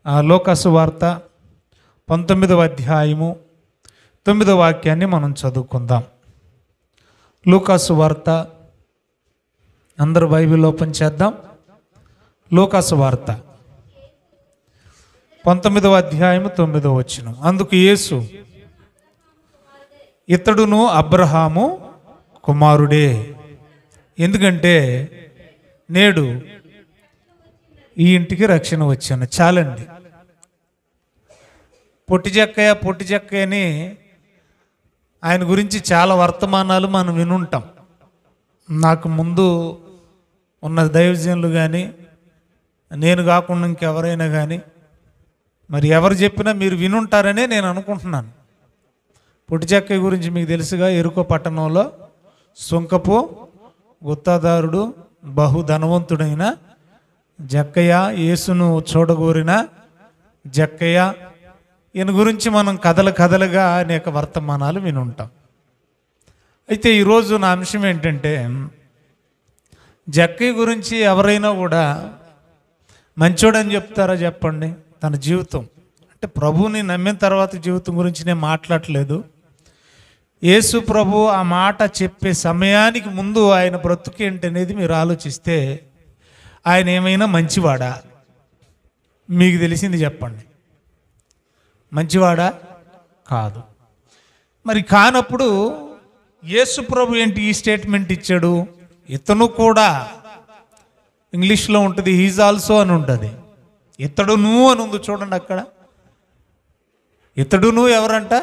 లూకాసు వార్త 19వ అధ్యాయము 9వ వాక్యాన్ని మనం చదువుకుందాం. లూకాసు వార్త, అందరూ బైబిల్ ఓపెన్ చేద్దాం. లూకాసు వార్త 19వ అధ్యాయము 9వ వచనం. అందుకు యేసు, ఇతడును అబ్రహాము కుమారుడే, ఎందుకంటే నేడు ఈ ఇంటికి రక్షణ వచ్చాను. చాలండి. పొట్టి చెక్కయ్య అని ఆయన గురించి చాలా వర్తమానాలు మనం వినుంటాం. నాకు ముందు ఉన్న దైవజనులు కానీ, నేను కాకుండా ఇంకెవరైనా కానీ, మరి ఎవరు చెప్పినా మీరు వినుంటారనే నేను అనుకుంటున్నాను. పొట్టి చెక్కయ్య గురించి మీకు తెలుసుగా, ఎరుకో పట్టణంలో సుంకపు గుత్తదారుడు, బహుధనవంతుడైన జక్కయ్య, యేసును చూడగోరిన జక్కయ్య, ఈయన గురించి మనం కథలుగా అనేక వర్తమానాలు వినుంటాం. అయితే ఈరోజు నా అంశం ఏంటంటే, జక్కయ్య గురించి ఎవరైనా కూడా మంచోడని చెప్తారా చెప్పండి? తన జీవితం అంటే ప్రభువుని నమ్మిన తర్వాత జీవితం గురించి నేను మాట్లాడట్లేదు. యేసు ప్రభు ఆ మాట చెప్పే సమయానికి ముందు ఆయన బ్రతుకు ఏంటనేది మీరు ఆలోచిస్తే, ఆయన ఏమైనా మంచివాడా? మీకు తెలిసింది చెప్పండి. మంచివాడా? కాదు. మరి కానప్పుడు యేసు ప్రభు ఏంటి ఈ స్టేట్మెంట్ ఇచ్చాడు? ఇతను కూడా, ఇంగ్లీష్లో ఉంటుంది హీజ్ ఆల్సో అని ఉంటుంది, ఇతడును అని ఉంది చూడండి అక్కడ. ఇతడును ఎవరంట?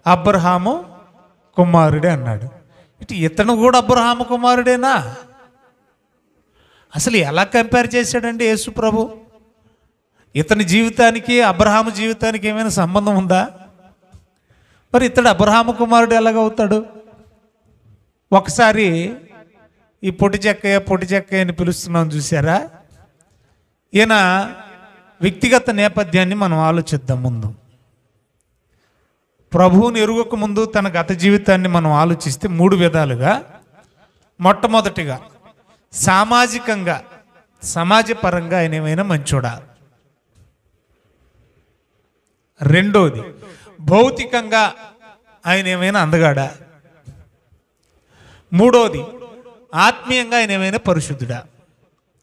అబ్రహాము కుమారుడే అన్నాడు. ఇతను కూడా అబ్రహాము కుమారుడేనా? అసలు ఎలా కంపేర్ చేశాడండి యేసు ప్రభు? ఇతని జీవితానికి అబ్రహాము జీవితానికి ఏమైనా సంబంధం ఉందా? మరి ఇతడు అబ్రహాము కుమారుడు ఎలాగవుతాడు? ఒకసారి ఈ పొట్టి చెక్కయ్య అని పిలుస్తున్నాం చూసారా? ఈయన వ్యక్తిగత నేపథ్యాన్ని మనం ఆలోచిద్దాం. ముందు ప్రభువుని ఎరుగక ముందు తన గత జీవితాన్ని మనం ఆలోచిస్తే 3 విధాలుగా. మొట్టమొదటిగా సామాజికంగా, సమాజపరంగా ఆయన ఏమైనా మంచోడా? రెండోది భౌతికంగా ఆయన ఏమైనా అందగాడా? మూడోది ఆత్మీయంగా ఆయన ఏమైనా పరిశుద్ధుడా?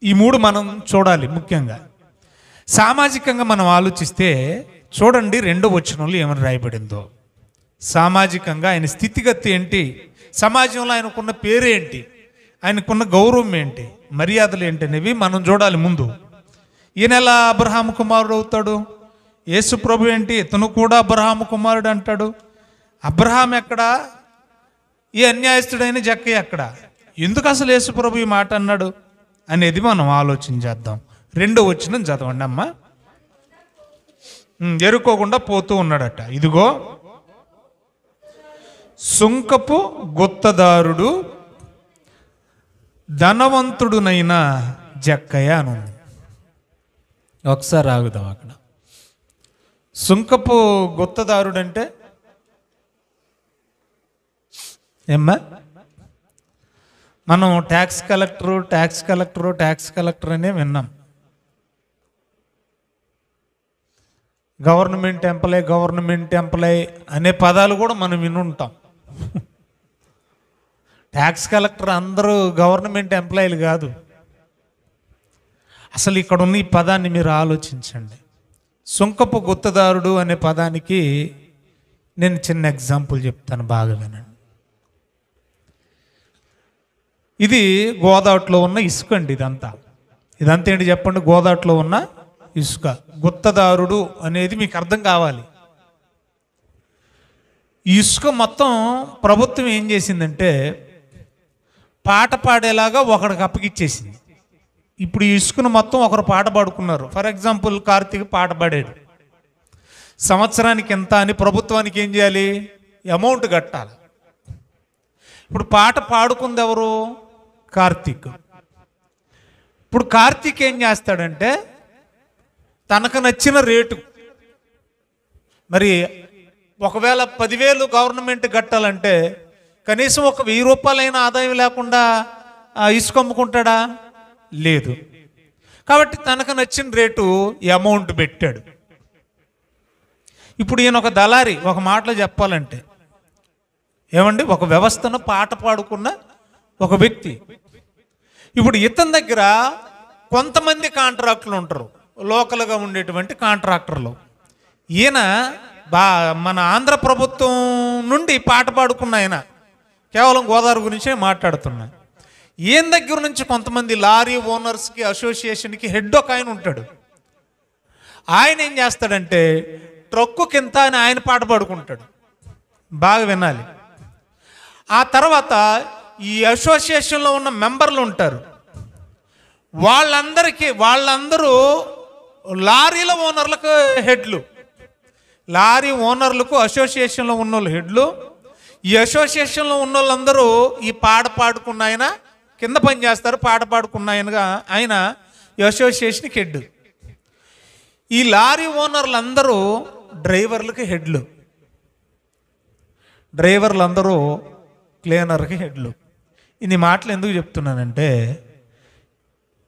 ఈ 3 మనం చూడాలి. ముఖ్యంగా సామాజికంగా మనం ఆలోచిస్తే చూడండి 2వ వచనంలో ఏమని రాయబడిందో. సామాజికంగా ఆయన స్థితిగతి ఏంటి, సమాజంలో ఆయనకున్న పేరు ఏంటి, ఆయనకున్న గౌరవం ఏంటి, మర్యాదలు ఏంటి అనేవి మనం చూడాలి. ముందు ఈయన ఎలా అబ్రహాము కుమారుడు అవుతాడు? యేసు ప్రభు ఏంటి? ఇతను కూడా అబ్రహాము కుమారుడు అంటాడు. అబ్రహాం ఎక్కడా? ఈ అన్యాయస్తుడైన జక్కయ్య ఎక్కడ? ఎందుకు అసలు యేసు ప్రభు ఈ మాట అన్నాడు అనేది మనం ఆలోచన చేద్దాం. 2వ వచనం చదవండి అమ్మా. ఎరుకోకుండా పోతూ ఉన్నాడట. ఇదిగో సుంకపు గుత్తదారుడు ధనవంతుడునైన జక్కయ్య అని ఉంది. ఒకసారి ఆగుదాం అక్కడ. సుంకపు గుత్తదారుడు అంటే ఏమ్మా? మనం ట్యాక్స్ కలెక్టర్ అనే విన్నాం. గవర్నమెంట్ ఎంప్లాయ్ అనే పదాలు కూడా మనం వినుంటాం. ట్యాక్స్ కలెక్టర్ అందరూ గవర్నమెంట్ ఎంప్లాయీలు కాదు. అసలు ఇక్కడ ఉన్న ఈ పదాన్ని మీరు ఆలోచించండి. సుంకపు గుత్తదారుడు అనే పదానికి నేను చిన్న ఎగ్జాంపుల్ చెప్తాను, బాగా వినండి. ఇది గోదావరిలో ఉన్న ఇసుక అండి. ఇదంతా ఏంటి చెప్పండి? గోదావరిలో ఉన్న ఇసుక. గుత్తదారుడు అనేది మీకు అర్థం కావాలి. ఈ ఇసుక మొత్తం ప్రభుత్వం ఏం చేసిందంటే పాట పాడేలాగా ఒకడికి అప్పగిచ్చేసింది. ఇప్పుడు ఈ ఇసుకను మొత్తం ఒకరు పాట పాడుకున్నారు. ఫర్ ఎగ్జాంపుల్ కార్తీక్ పాట పాడాడు, సంవత్సరానికి ఎంత అని ప్రభుత్వానికి ఏం చేయాలి? అమౌంట్ కట్టాలి. ఇప్పుడు పాట పాడుకుంది ఎవరు? కార్తీక్. ఇప్పుడు కార్తీక్ ఏం చేస్తాడంటే తనకు నచ్చిన రేటు, మరి ఒకవేళ 10,000 గవర్నమెంట్ కట్టాలంటే కనీసం ఒక 1,000 రూపాయలైన ఆదాయం లేకుండా ఇసుక అమ్ముకుంటాడా? లేదు. కాబట్టి తనకు నచ్చిన రేటు అమౌంట్ పెట్టాడు. ఇప్పుడు ఈయన ఒక దళారి, ఒక మాటలో చెప్పాలంటే ఏమండి, ఒక వ్యవస్థను పాట పాడుకున్న ఒక వ్యక్తి. ఇప్పుడు ఇతని దగ్గర కొంతమంది కాంట్రాక్టర్లు ఉంటారు, లోకల్గా ఉండేటువంటి కాంట్రాక్టర్లు. ఈయన మన ఆంధ్ర ప్రభుత్వం నుండి పాట పాడుకున్న ఆయన, కేవలం గోదావరి గురించే మాట్లాడుతున్నా. ఈయన దగ్గర నుంచి కొంతమంది లారీ ఓనర్స్కి అసోసియేషన్కి హెడ్ ఒక ఆయన ఉంటాడు. ఆయన ఏం చేస్తాడంటే ట్రక్కు కింద అని ఆయన పాట పాడుకుంటాడు. బాగా వినాలి. ఆ తర్వాత ఈ అసోసియేషన్లో ఉన్న మెంబర్లు ఉంటారు, వాళ్ళందరూ లారీల ఓనర్లకు హెడ్లు. లారీ ఓనర్లకు అసోసియేషన్లో ఉన్న వాళ్ళు హెడ్లు. ఈ అసోసియేషన్లో ఉన్న వాళ్ళందరూ ఈ పాట పాడుకున్న ఆయన కింద పని చేస్తారు. పాట పాడుకున్న ఆయన ఈ అసోసియేషన్కి హెడ్. ఈ లారీ ఓనర్లు అందరూ డ్రైవర్లకి హెడ్లు, డ్రైవర్లు అందరూ క్లీనర్కి హెడ్లు. ఇన్ని మాటలు ఎందుకు చెప్తున్నానంటే,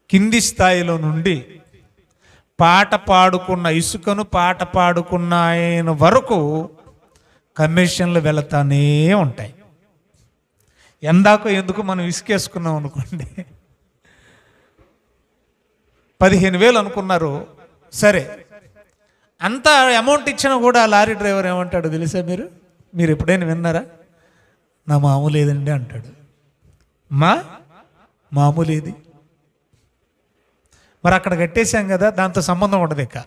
కింది స్థాయిలో నుండి పాట పాడుకున్న, ఇసుకను పాట పాడుకున్న ఆయన వరకు కమిషన్లు వెళతానే ఉంటాయి. ఎందాకో ఎందుకు మనం ఇసుకేసుకున్నాం అనుకోండి, 15,000 అనుకున్నారు, సరే అంత అమౌంట్ ఇచ్చినా కూడా లారీ డ్రైవర్ ఏమంటాడు తెలుసా? మీరు ఎప్పుడైనా విన్నారా? నా మామూలు ఏదండి అంటాడు. మామూలు ఏది? మరి అక్కడ కట్టేశాం కదా, దాంతో సంబంధం ఉండదు. ఇక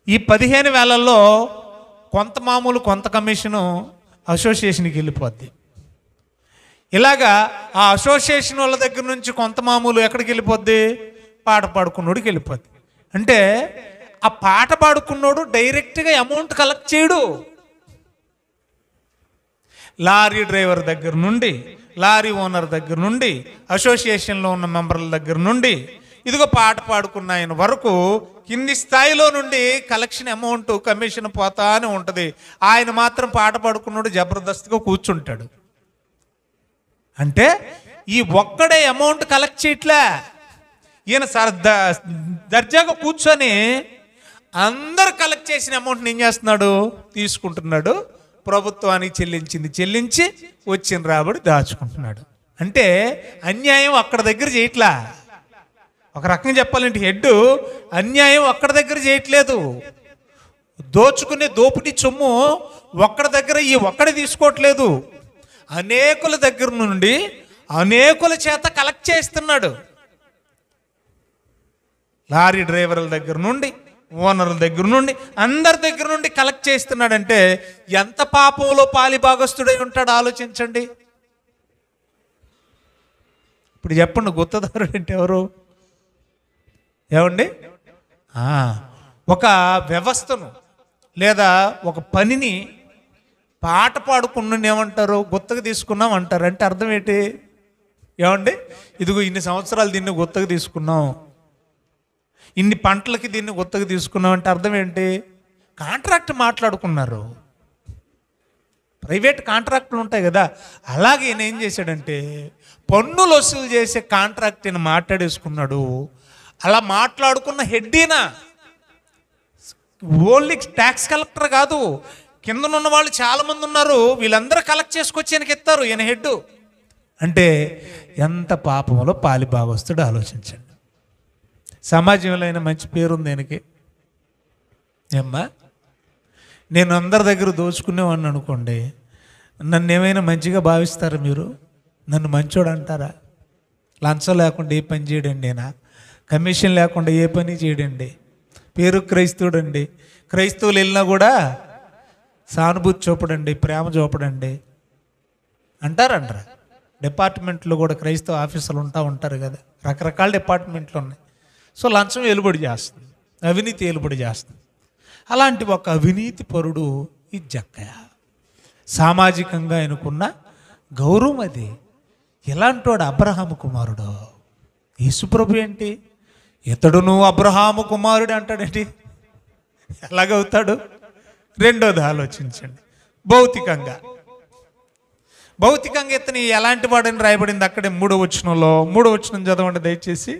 ఈ 15,000లో కొంత మామూలు, కొంత కమిషను అసోసియేషన్కి వెళ్ళిపోద్ది. ఇలాగా ఆ అసోసియేషన్ వాళ్ళ దగ్గర నుంచి కొంత మామూలు ఎక్కడికి వెళ్ళిపోద్ది? పాట పాడుకున్నోడికి వెళ్ళిపోద్ది. అంటే ఆ పాట పాడుకున్నోడు డైరెక్ట్గా అమౌంట్ కలెక్ట్ చేయడు. లారీ డ్రైవర్ దగ్గర నుండి, లారీ ఓనర్ దగ్గర నుండి, అసోసియేషన్లో ఉన్న మెంబర్ల దగ్గర నుండి, ఇదిగో పాట పాడుకున్న ఆయన వరకు కింది స్థాయిలో నుండి కలెక్షన్ అమౌంట్, కమిషన్ పోతానే ఉంటుంది. ఆయన మాత్రం పాట పాడుకున్నాడు జబర్దస్త్గా కూర్చుంటాడు. అంటే ఈ ఒక్కడే అమౌంట్ కలెక్ట్ చేయట్లే. ఈయన దర్జాగా కూర్చొని అందరు కలెక్ట్ చేసిన అమౌంట్ని ఏం చేస్తున్నాడు? తీసుకుంటున్నాడు. ప్రభుత్వానికి చెల్లించి వచ్చిన రాబడి దాచుకుంటున్నాడు. అంటే అన్యాయం అక్కడ దగ్గర చేయట్లా. ఒక రకంగా చెప్పాలంటే హెడ్ అన్యాయం అక్కడ దగ్గర చేయట్లేదు. దోచుకునే దోపిడీ సొమ్ము ఒక్కడి దగ్గర ఒక్కడే తీసుకోవట్లేదు, అనేకుల దగ్గర నుండి అనేకుల చేత కలెక్ట్ చేస్తున్నాడు. లారీ డ్రైవర్ల దగ్గర నుండి, ఓనర్ల దగ్గర నుండి, అందరి దగ్గర నుండి కలెక్ట్ చేస్తున్నాడంటే ఎంత పాపంలో పాలిభాగస్తుడై ఉంటాడు ఆలోచించండి. ఇప్పుడు చెప్పండి, గుత్తదారుడు అంటే ఎవరు? ఏమండి, ఒక వ్యవస్థను లేదా ఒక పనిని పాట పాడుకున్న ఏమంటారు? గుత్తకు తీసుకున్నాం అంటారు. అంటే అర్థం ఏంటి? ఏమండి, ఇదిగో ఇన్ని సంవత్సరాలు దీన్ని గుత్తకు తీసుకున్నాం, ఇన్ని పంటలకి దీన్ని గుత్తకు తీసుకున్నాం అంటే అర్థం ఏంటి? కాంట్రాక్ట్ మాట్లాడుకున్నారు. ప్రైవేట్ కాంట్రాక్టులు ఉంటాయి కదా, అలాగే ఈయన ఏం చేశాడంటే పన్నులు వసూలు చేసే కాంట్రాక్ట్ ఈయన మాట్లాడేసుకున్నాడు. అలా మాట్లాడుకున్న హెడ్ ఈయన. ఓన్లీ ట్యాక్స్ కలెక్టర్ కాదు, కిందనున్న వాళ్ళు చాలామంది ఉన్నారు, వీళ్ళందరూ కలెక్ట్ చేసుకొచ్చి ఈయనకి ఇస్తారు. ఈయన హెడ్. అంటే ఎంత పాపంలో పాలిభాగస్తుడు ఆలోచించండి. సమాజంలో అయినా మంచి పేరుంది ఆయనకి. ఏమ్మా, నేను అందరి దగ్గర దోచుకునేవాడిని అనుకోండి, నన్ను ఏమైనా మంచిగా భావిస్తారా? మీరు నన్ను మంచోడు అంటారా? లంచం లేకుండా ఏ పని చేయడండి, నేను కమిషన్ లేకుండా ఏ పని చేయడండి, పేరు క్రైస్తవుడండి, క్రైస్తవులు వెళ్ళినా కూడా సానుభూతి చూపడండి, ప్రేమ చూపడండి అంటారంటారా? డిపార్ట్మెంట్లో కూడా క్రైస్తవ ఆఫీసర్లు ఉంటారు కదా, రకరకాల డిపార్ట్మెంట్లు ఉన్నాయి. సో లంచం వెలుబడి చేస్తుంది, అవినీతి వెలుబడి చేస్తుంది. అలాంటి ఒక అవినీతి పరుడు ఈ జక్కయ్య. సామాజికంగా ఆయనకున్న గౌరవం అది. ఎలాంటి వాడు? అబ్రహాము కుమారుడు. యేసుప్రభు ఏంటి? ఇతడును అబ్రహాము కుమారుడు అంటాడేంటి? ఎలాగవుతాడు? రెండోది ఆలోచించండి. భౌతికంగా ఇతని ఎలాంటి వాడని రాయబడింది అక్కడే 3వ వచనంలో. 3వ వచనం చదవండి దయచేసి.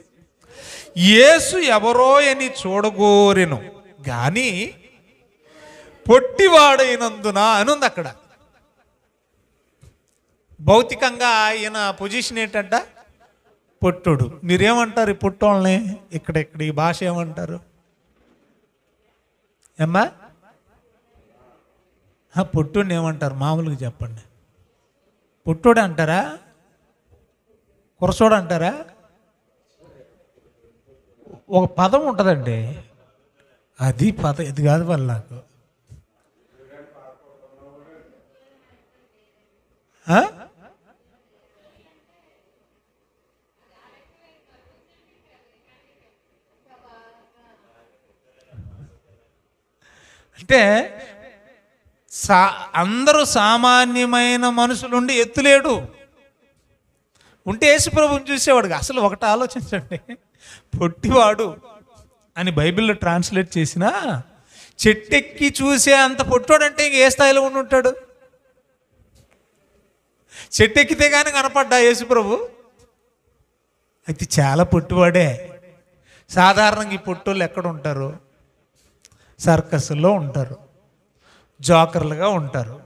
యేసు ఎవరో అని చూడగోరెను గాని పొట్టివాడైనందున అని ఉంది అక్కడ. భౌతికంగా ఈయన పొజిషన్ ఏంటంట? పొట్టుడు. మీరేమంటారు ఈ పొట్టోళ్ళని? ఇక్కడ ఈ భాష ఏమంటారు ఏమ్మా? పొట్టుడిని ఏమంటారు మామూలుగా చెప్పండి? పొట్టోడు అంటారా? కురసోడు అంటారా? ఒక పదం ఉంటుందండి, అది పదం, ఇది కాదు వాళ్ళు నాకు. అంటే అందరూ సామాన్యమైన మనుషులుండి ఎత్తులేడు. ఉంటే యేసుప్రభుని చూసేవాడు. అసలు ఒకటి ఆలోచించండి, పొట్టివాడు అని బైబిల్లో ట్రాన్స్లేట్ చేసినా చెట్టెక్కి చూసే అంత పొట్టోడు అంటే ఇంక ఏ స్థాయిలో ఉండి ఉంటాడు? చెట్టెక్కితే కానీ కనపడ్డా యేసుప్రభు? అయితే చాలా పొట్టివాడే. సాధారణంగా ఈ పొట్టోళ్ళు ఎక్కడ ఉంటారు? సర్కస్లో ఉంటారు, జోకర్లుగా ఉంటారు.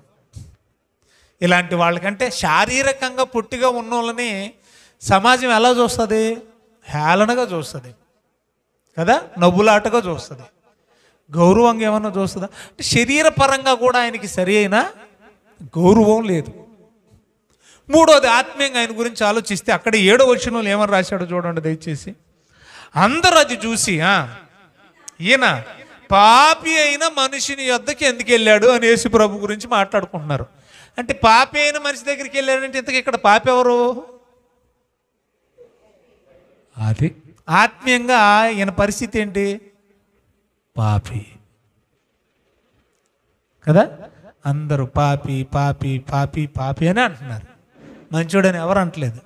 ఇలాంటి వాళ్ళకంటే శారీరకంగా పొట్టిగా ఉన్న వాళ్ళని సమాజం ఎలా చూస్తుంది? హేళనగా చూస్తుంది కదా, నవ్వులాటగా చూస్తుంది. గౌరవంగా ఏమన్నా చూస్తుందా? అంటే శరీరపరంగా కూడా ఆయనకి సరి అయిన గౌరవం లేదు. మూడోది, ఆత్మీయంగా ఆయన గురించి ఆలోచిస్తే అక్కడ 7వ వచనంలో ఏమని రాశాడో చూడండి దయచేసి. అందరూ అది చూసి ఈయన పాపి అయిన మనిషిని యొద్దకి ఎందుకు వెళ్ళాడు అని యేసు ప్రభు గురించి మాట్లాడుకుంటున్నారు. అంటే పాపి అయిన మనిషి దగ్గరికి వెళ్ళాడంటే ఇంతకీ ఇక్కడ పాపి ఎవరు? అది ఆత్మీయంగా ఈయన పరిస్థితి ఏంటి? పాపి కదా. అందరూ పాపి పాపి పాపి పాపి అని అంటున్నారు, మంచోడని ఎవరు అంటలేదు.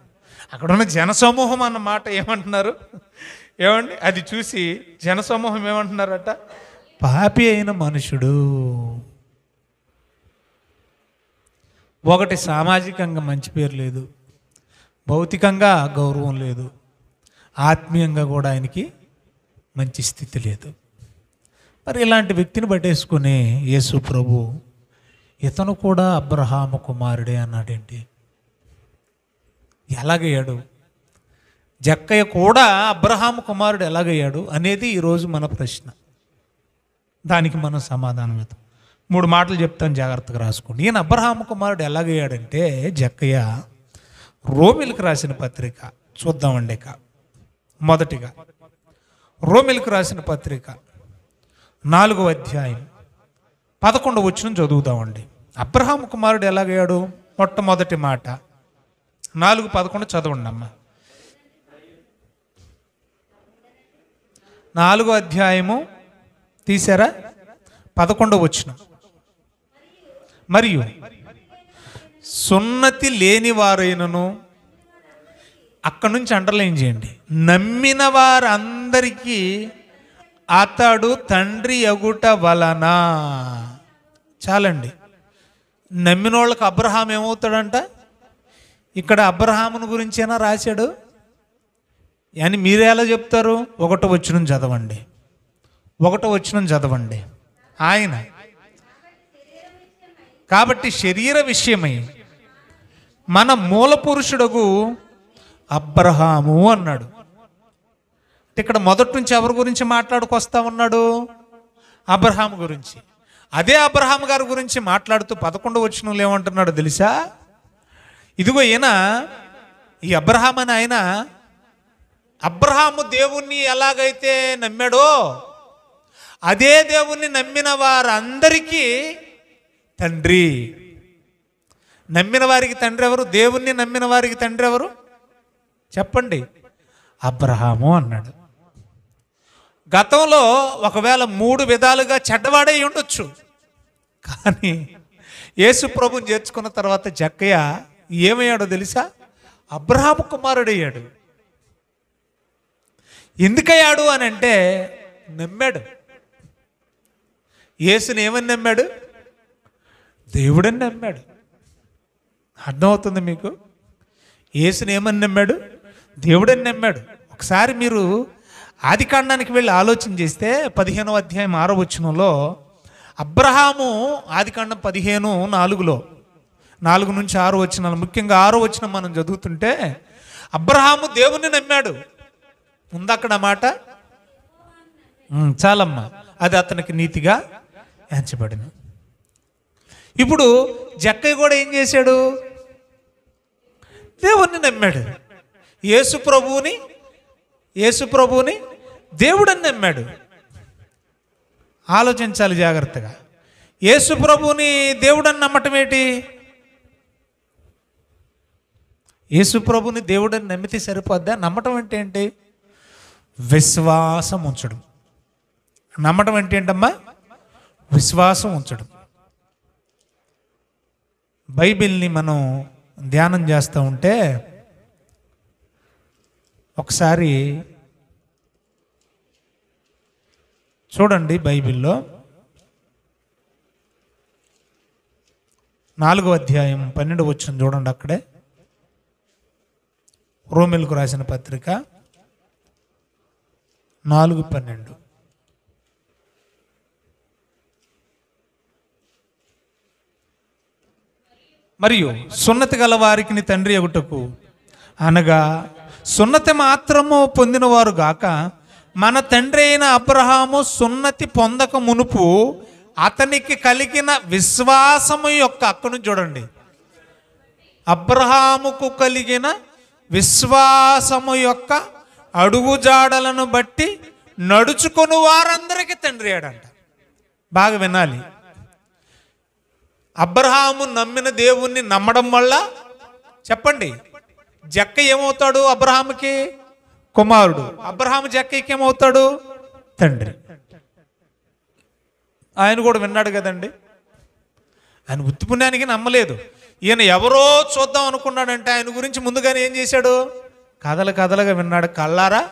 అక్కడ ఉన్న జనసమూహం అన్న మాట ఏమంటున్నారు ఏమండి? అది చూసి జనసమూహం ఏమంటున్నారట? పాపి అయిన మనుషుడు. ఒకటి, సామాజికంగా మంచి పేరు లేదు, భౌతికంగా గౌరవం లేదు, ఆత్మీయంగా కూడా ఆయనకి మంచి స్థితి లేదు. మరి ఇలాంటి వ్యక్తిని పట్టేసుకుని యేసు ప్రభు ఇతను కూడా అబ్రహాము కుమారుడే అన్నాడేంటి? ఎలాగయ్యాడు? జక్కయ్య కూడా అబ్రహాము కుమారుడు ఎలాగయ్యాడు అనేది ఈరోజు మన ప్రశ్న. దానికి మనం సమాధానం ఇద్దాం. 3 మాటలు చెప్తాను, జాగ్రత్తగా రాసుకోండి. ఈయన అబ్రహాము కుమారుడు ఎలాగయ్యాడంటే, జక్కయ్య రోమిలకు రాసిన పత్రిక చూద్దామండి. మొదటిగా రోమిలకు రాసిన పత్రిక 4వ అధ్యాయం 11వ వచనం చదువుదామండి. అబ్రహాము కుమారుడు ఎలాగయ్యాడు? మొట్టమొదటి మాట 4:11 చదవండి అమ్మ. 4వ అధ్యాయము తీసారా? 11వ వచనం. మరియు సున్నతి లేని వారైనను, అక్కడి నుంచి అండర్లైన్ చేయండి, నమ్మిన వారందరికీ అతడు తండ్రి అగుట వలన. చాలండి. నమ్మిన వాళ్ళకి అబ్రహాం ఏమవుతాడంట? ఇక్కడ అబ్రహామును గురించేనా రాశాడు అని మీరు ఎలా చెప్తారు? 1వ వచనం చదవండి, 1వ వచనం చదవండి. ఆయన కాబట్టి శరీర విషయమై మన మూల పురుషుడగు అబ్రహాము అన్నాడు. ఇక్కడ మొదటి నుంచి ఎవరి గురించి మాట్లాడుకొస్తా ఉన్నాడు? అబ్రహాము గురించి. అదే అబ్రహాము గారి గురించి మాట్లాడుతూ 11వ వచనంలో ఏమంటున్నాడు తెలుసా? ఇదిగో ఈయన, ఈ అబ్రహాం అని ఆయన, అబ్రహాము దేవుణ్ణి ఎలాగైతే నమ్మాడో అదే దేవుణ్ణి నమ్మిన వారందరికీ తండ్రి. నమ్మిన వారికి తండ్రి ఎవరు? దేవుణ్ణి నమ్మిన వారికి తండ్రి ఎవరు చెప్పండి? అబ్రహాము అన్నాడు. గతంలో ఒకవేళ 3 విధాలుగా చెడ్డవాడే ఉండొచ్చు, కానీ యేసు ప్రభుని చేర్చుకున్న తర్వాత జక్కయ్య ఏమయ్యాడో తెలుసా? అబ్రహాము కుమారుడయ్యాడు. ఎందుకయ్యాడు అని అంటే, నమ్మాడు. యేసుని ఏమని నమ్మాడు? దేవుడని నమ్మాడు. అర్థమవుతుంది మీకు? యేసుని ఏమని నమ్మాడు? దేవుడని నమ్మాడు. ఒకసారి మీరు ఆది కాండానికి వెళ్ళి ఆలోచన చేస్తే 15వ అధ్యాయం 6వ వచనంలో అబ్రహాము ఆది కాండం 15:4 4 నుంచి 6 వచనాలు, ముఖ్యంగా 6వ వచనం మనం చదువుతుంటే అబ్రహాము దేవుణ్ణి నమ్మాడు. ఉందక్కడ మాట చాలమ్మా, అది అతనికి నీతిగా ఎంచబడిన. ఇప్పుడు జక్కయ్య కూడా ఏం చేశాడు? దేవుణ్ణి నమ్మాడు. యేసు ప్రభువుని దేవుడని నమ్మాడు. ఆలోచించాలి జాగ్రత్తగా. యేసు ప్రభువుని దేవుడని నమ్మటం ఏంటి? యేసు ప్రభుని దేవుడని నమ్మితే సరిపోద్దా? నమ్మటం అంటే ఏంటి? విశ్వాసం ఉంచడం. నమ్మటం అంటే ఏంటమ్మా? విశ్వాసం ఉంచడం. బైబిల్ని మనం ధ్యానం చేస్తూ ఉంటే ఒకసారి చూడండి, బైబిల్లో 4వ అధ్యాయం 12వ వచనం చూడండి. అక్కడే రోమీయులకు రాసిన పత్రిక 4:12. మరియు సున్నతి గల వారికి తండ్రి అగుటకు అనగా సున్నతి మాత్రము పొందినవారు గాక మన తండ్రి అయిన అబ్రహాము సున్నతి పొందక మునుపు అతనికి కలిగిన విశ్వాసము యొక్క, అక్కడి నుంచి చూడండి, అబ్రహాముకు కలిగిన విశ్వాసము యొక్క అడుగుజాడలను బట్టి నడుచుకొని వారందరికీ తండ్రి అయ్యాడంట. బాగా వినాలి. అబ్రహాము నమ్మిన దేవుణ్ణి నమ్మడం వల్ల చెప్పండి, జక్క ఏమవుతాడు? అబ్రహాముకి కుమారుడు. అబ్రహాము జక్కయ్యకి ఏమవుతాడు? తండ్రి. ఆయన కూడా విన్నాడు కదండి. ఆయన ఉత్తి పుణ్యానికి నమ్మలేదు. ఈయన ఎవరో చూద్దాం అనుకున్నాడంటే ఆయన గురించి ముందుగానే ఏం చేశాడు? కథలుగా విన్నాడు, కళ్ళారా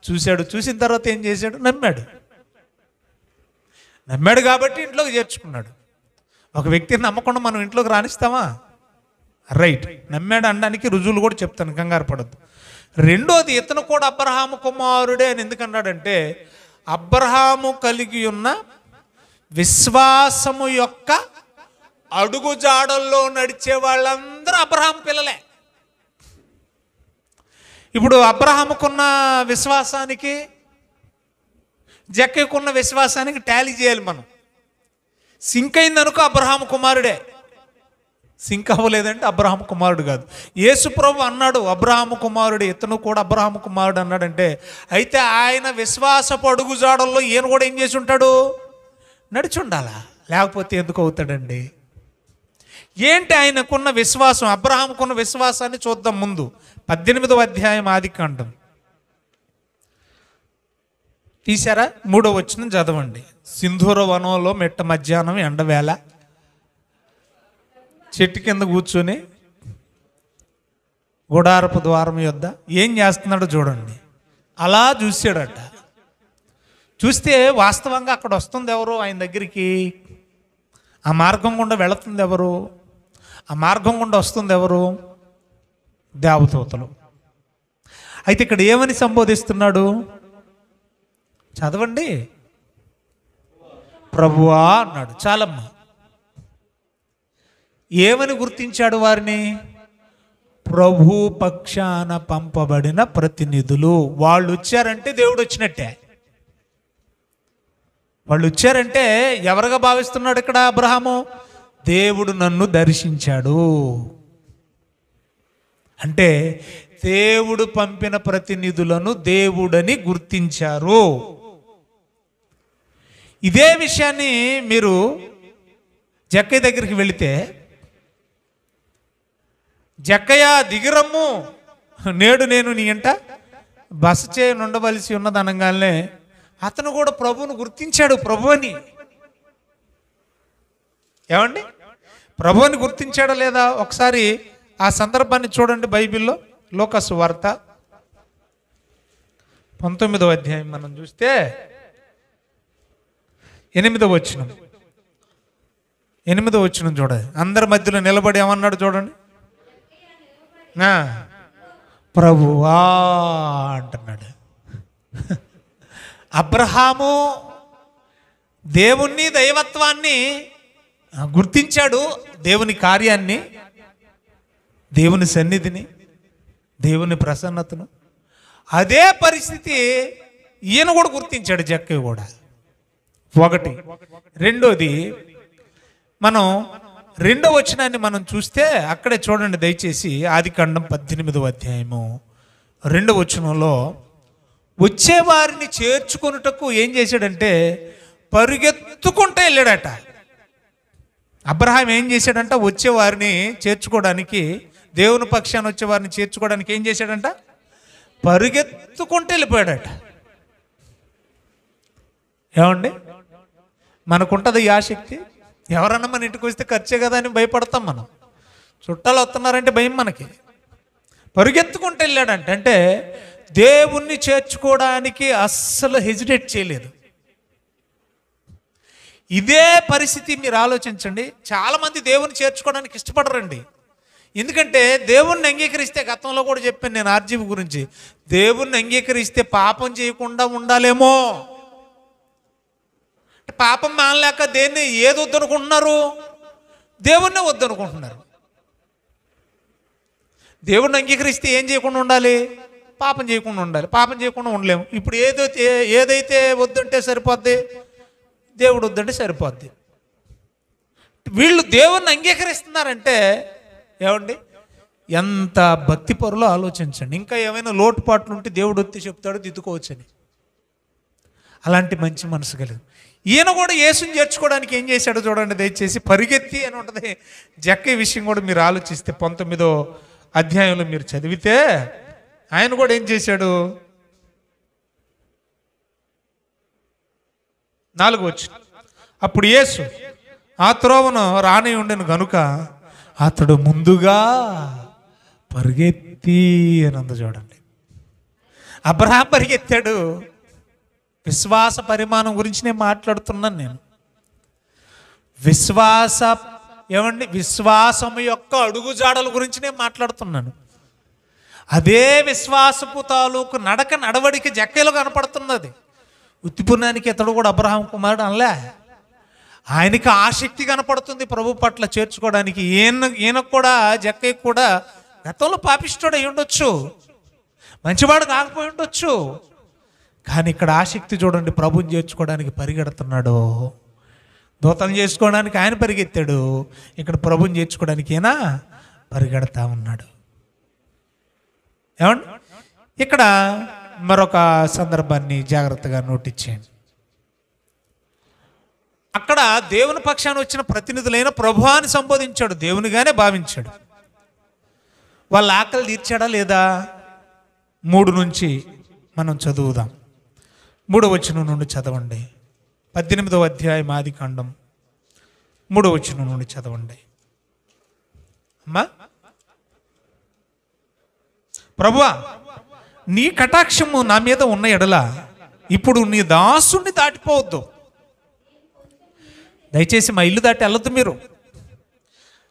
చూశాడు. చూసిన తర్వాత ఏం చేశాడు? నమ్మాడు కాబట్టి ఇంట్లోకి చేర్చుకున్నాడు. ఒక వ్యక్తిని నమ్మకుండా మనం ఇంట్లోకి రాణిస్తామా? రైట్, నమ్మాడు అనడానికి రుజువులు కూడా చెప్తాను, కంగారు పడద్దు. రెండోది, ఇతను కూడా అబ్రహాము కుమారుడే అని ఎందుకన్నాడంటే అబ్రహాము కలిగి ఉన్న విశ్వాసము యొక్క అడుగుజాడల్లో నడిచే వాళ్ళందరూ అబ్రహాము పిల్లలే. ఇప్పుడు అబ్రహాముకున్న విశ్వాసానికి జక్కయ్యకున్న విశ్వాసానికి టాలీ చేయాలి మనం. సింక్ అయిందనుకో అబ్రహాము కుమారుడే, సింక్ అవ్వలేదంటే అబ్రహాము కుమారుడు కాదు. యేసు ప్రభు అన్నాడు అబ్రహాము కుమారుడు, ఇతను కూడా అబ్రహాము కుమారుడు అన్నాడంటే అయితే ఆయన విశ్వాసపు అడుగుజాడల్లో ఈయన కూడా ఏం చేసి ఉంటాడు? నడిచి ఉండాలా, లేకపోతే ఎందుకు అవుతాడండి? ఏంటి ఆయనకున్న విశ్వాసం? అబ్రహాముకున్న విశ్వాసాన్ని చూద్దాం. ముందు 18వ అధ్యాయం ఆదికాండం తీశారా? 3వ వచనం చదవండి. సింధూర వనంలో మెట్ట మధ్యాహ్నం ఎండవేళ చెట్టు కింద కూర్చొని గుడారపు ద్వారం యొద్ద ఏం చేస్తున్నాడో చూడండి. అలా చూసాడట. చూస్తే వాస్తవంగా అక్కడ వస్తుంది ఎవరు? ఆయన దగ్గరికి. ఆ మార్గం గుండా వెళుతుంది ఎవరు? ఆ మార్గం గుండా వస్తుంది ఎవరు? దేవదూతలు. అయితే ఇక్కడ ఏమని సంబోధిస్తున్నాడు? చదవండి. ప్రభువా అన్నాడు. చాలమ్మా. ఏమని గుర్తించాడు వారిని? ప్రభు పక్షాన పంపబడిన ప్రతినిధులు. వాళ్ళు వచ్చారంటే దేవుడు వచ్చినట్టే. వాళ్ళు వచ్చారంటే ఎవరుగా భావిస్తున్నాడు ఇక్కడ అబ్రహాము? దేవుడు నన్ను దర్శించాడు అంటే దేవుడు పంపిన ప్రతినిధులను దేవుడని గుర్తించారు. ఇదే విషయాన్ని మీరు జక్కయ్య దగ్గరికి వెళితే, జక్కయ్య దిగిరమ్ము, నేడు నేను నీ ఇంట బస చేయనుండవలసి ఉన్నది అనగానే అతను కూడా ప్రభువును గుర్తించాడు. ప్రభు అని ఏమండి? ప్రభువుని గుర్తించాడా లేదా? ఒకసారి ఆ సందర్భాన్ని చూడండి బైబిల్లో. లూకాసు వార్త 19వ అధ్యాయం మనం చూస్తే 8వ వచనం. 8వ వచనం చూడండి. అందరి మధ్యలో నిలబడి ఏమన్నాడు చూడండి. ప్రభువా అంటున్నాడు. అబ్రహాము దేవుణ్ణి, దైవత్వాన్ని గుర్తించాడు, దేవుని కార్యాన్ని, దేవుని సన్నిధిని, దేవుని ప్రసన్నతను. అదే పరిస్థితి ఈయన కూడా గుర్తించాడు, జక్కయ్య కూడా. ఒకటి. రెండోది, మనం 2వ వచనాన్ని మనం చూస్తే అక్కడే చూడండి దయచేసి. ఆదికాండం 18వ అధ్యాయము 2వ వచనంలో, వచ్చేవారిని చేర్చుకొనుటకు ఏం చేశాడంటే పరుగెత్తుకుంటూ వెళ్ళాడట. అబ్రహాం ఏం చేశాడంట? వచ్చేవారిని చేర్చుకోవడానికి, దేవుని పక్షాన్ని వచ్చేవారిని చేర్చుకోవడానికి ఏం చేశాడంట? పరుగెత్తుకుంటూ వెళ్ళిపోయాడట. ఏమండి, మనకుంటుంది ఈ ఆసక్తి? ఎవరన్నా మన ఇంటికి వస్తే ఖర్చే కదా అని భయపడతాం మనం. చుట్టాలు వస్తున్నారంటే భయం మనకి. పరుగెత్తుకుంటూ వెళ్ళాడంట. అంటే దేవుణ్ణి చేర్చుకోవడానికి అస్సలు హెజిటేట్ చేయలేదు. ఇదే పరిస్థితి మీరు ఆలోచించండి. చాలామంది దేవుని చేర్చుకోవడానికి ఇష్టపడరండి. ఎందుకంటే దేవుణ్ణి అంగీకరిస్తే, గతంలో కూడా చెప్పాను నేను ఆర్జీవి గురించి, దేవుణ్ణి అంగీకరిస్తే పాపం చేయకుండా ఉండాలేమో. పాపం మానలేక దేన్ని ఏది వద్దనుకుంటున్నారు? దేవుణ్ణే వద్దనుకుంటున్నారు. దేవుణ్ణి అంగీకరిస్తే ఏం చేయకుండా ఉండాలి? పాపం చేయకుండా ఉండాలి. పాపం చేయకుండా ఉండలేము. ఇప్పుడు ఏదైతే వద్దంటే సరిపోద్ది, దేవుడు వద్దంటే సరిపోద్ది. వీళ్ళు దేవుణ్ణి అంగీకరిస్తున్నారంటే ఏమండి, ఎంత భక్తి పరులో ఆలోచించండి. ఇంకా ఏమైనా లోటుపాట్లు ఉంటే దేవుడు వచ్చి చెప్తాడు, దిద్దుకోవచ్చని. అలాంటి మంచి మనసు కలిగి ఈయన కూడా యేసుని చేర్చుకోవడానికి ఏం చేశాడో చూడండి దయచేసి. పరిగెత్తి అని ఉంటుంది. జక్కయ్య విషయం కూడా మీరు ఆలోచిస్తే 19వ అధ్యాయంలో మీరు చదివితే ఆయన కూడా ఏం చేశాడు? 4వ వచనం, అప్పుడు యేసు ఆ త్రోవను రాని ఉండెను గనుక అతడు ముందుగా పరిగెత్తి అని అందు చూడండి. అబ్రహాం పరిగెత్తాడు. విశ్వాస పరిమాణం గురించి నేను మాట్లాడుతున్నాను. నేను విశ్వాసము యొక్క అడుగుజాడల గురించి నేను మాట్లాడుతున్నాను. అదే విశ్వాసపు తాలూకు నడవడికి జక్కయ్యలో కనపడుతున్నది. ఉత్తిపుణ్యానికి ఇతడు కూడా అబ్రహాం కుమారుడు అనలే. ఆయనకి ఆసక్తి కనపడుతుంది ప్రభు పట్ల చేర్చుకోవడానికి. ఈయనకు కూడా, జక్కయ్య కూడా గతంలో పాపిష్టుడు అయి ఉండొచ్చు, మంచివాడు కాకపోయి ఉండొచ్చు. కానీ ఇక్కడ ఆసక్తి చూడండి. ప్రభుని చేర్చుకోవడానికి పరిగెడుతున్నాడు. దూతను చేసుకోవడానికి ఆయన పరిగెత్తాడు. ఇక్కడ ప్రభుని చేర్చుకోవడానికి ఈయన పరిగెడతా ఉన్నాడు. ఏమండి, ఇక్కడ మరొక సందర్భాన్ని జాగ్రత్తగా నోటిచ్చేయండి. అక్కడ దేవుని పక్షాన వచ్చిన ప్రతినిధులైన ప్రభువాన్ని సంబోధించాడు, దేవునిగానే భావించాడు. వాళ్ళ ఆకలి తీర్చాడా లేదా? 3 నుంచి మనం చదువుదాం. 3వ వచనం నుండి చదవండి. 18వ అధ్యాయం ఆదికాండం 3వ వచనం నుండి చదవండి. అమ్మా, ప్రభువా, నీ కటాక్షము నా మీద ఉన్న ఎడల ఇప్పుడు నీ దాసుని దాటిపోవద్దు. దయచేసి మా ఇల్లు దాటి వెళ్ళొద్దు మీరు.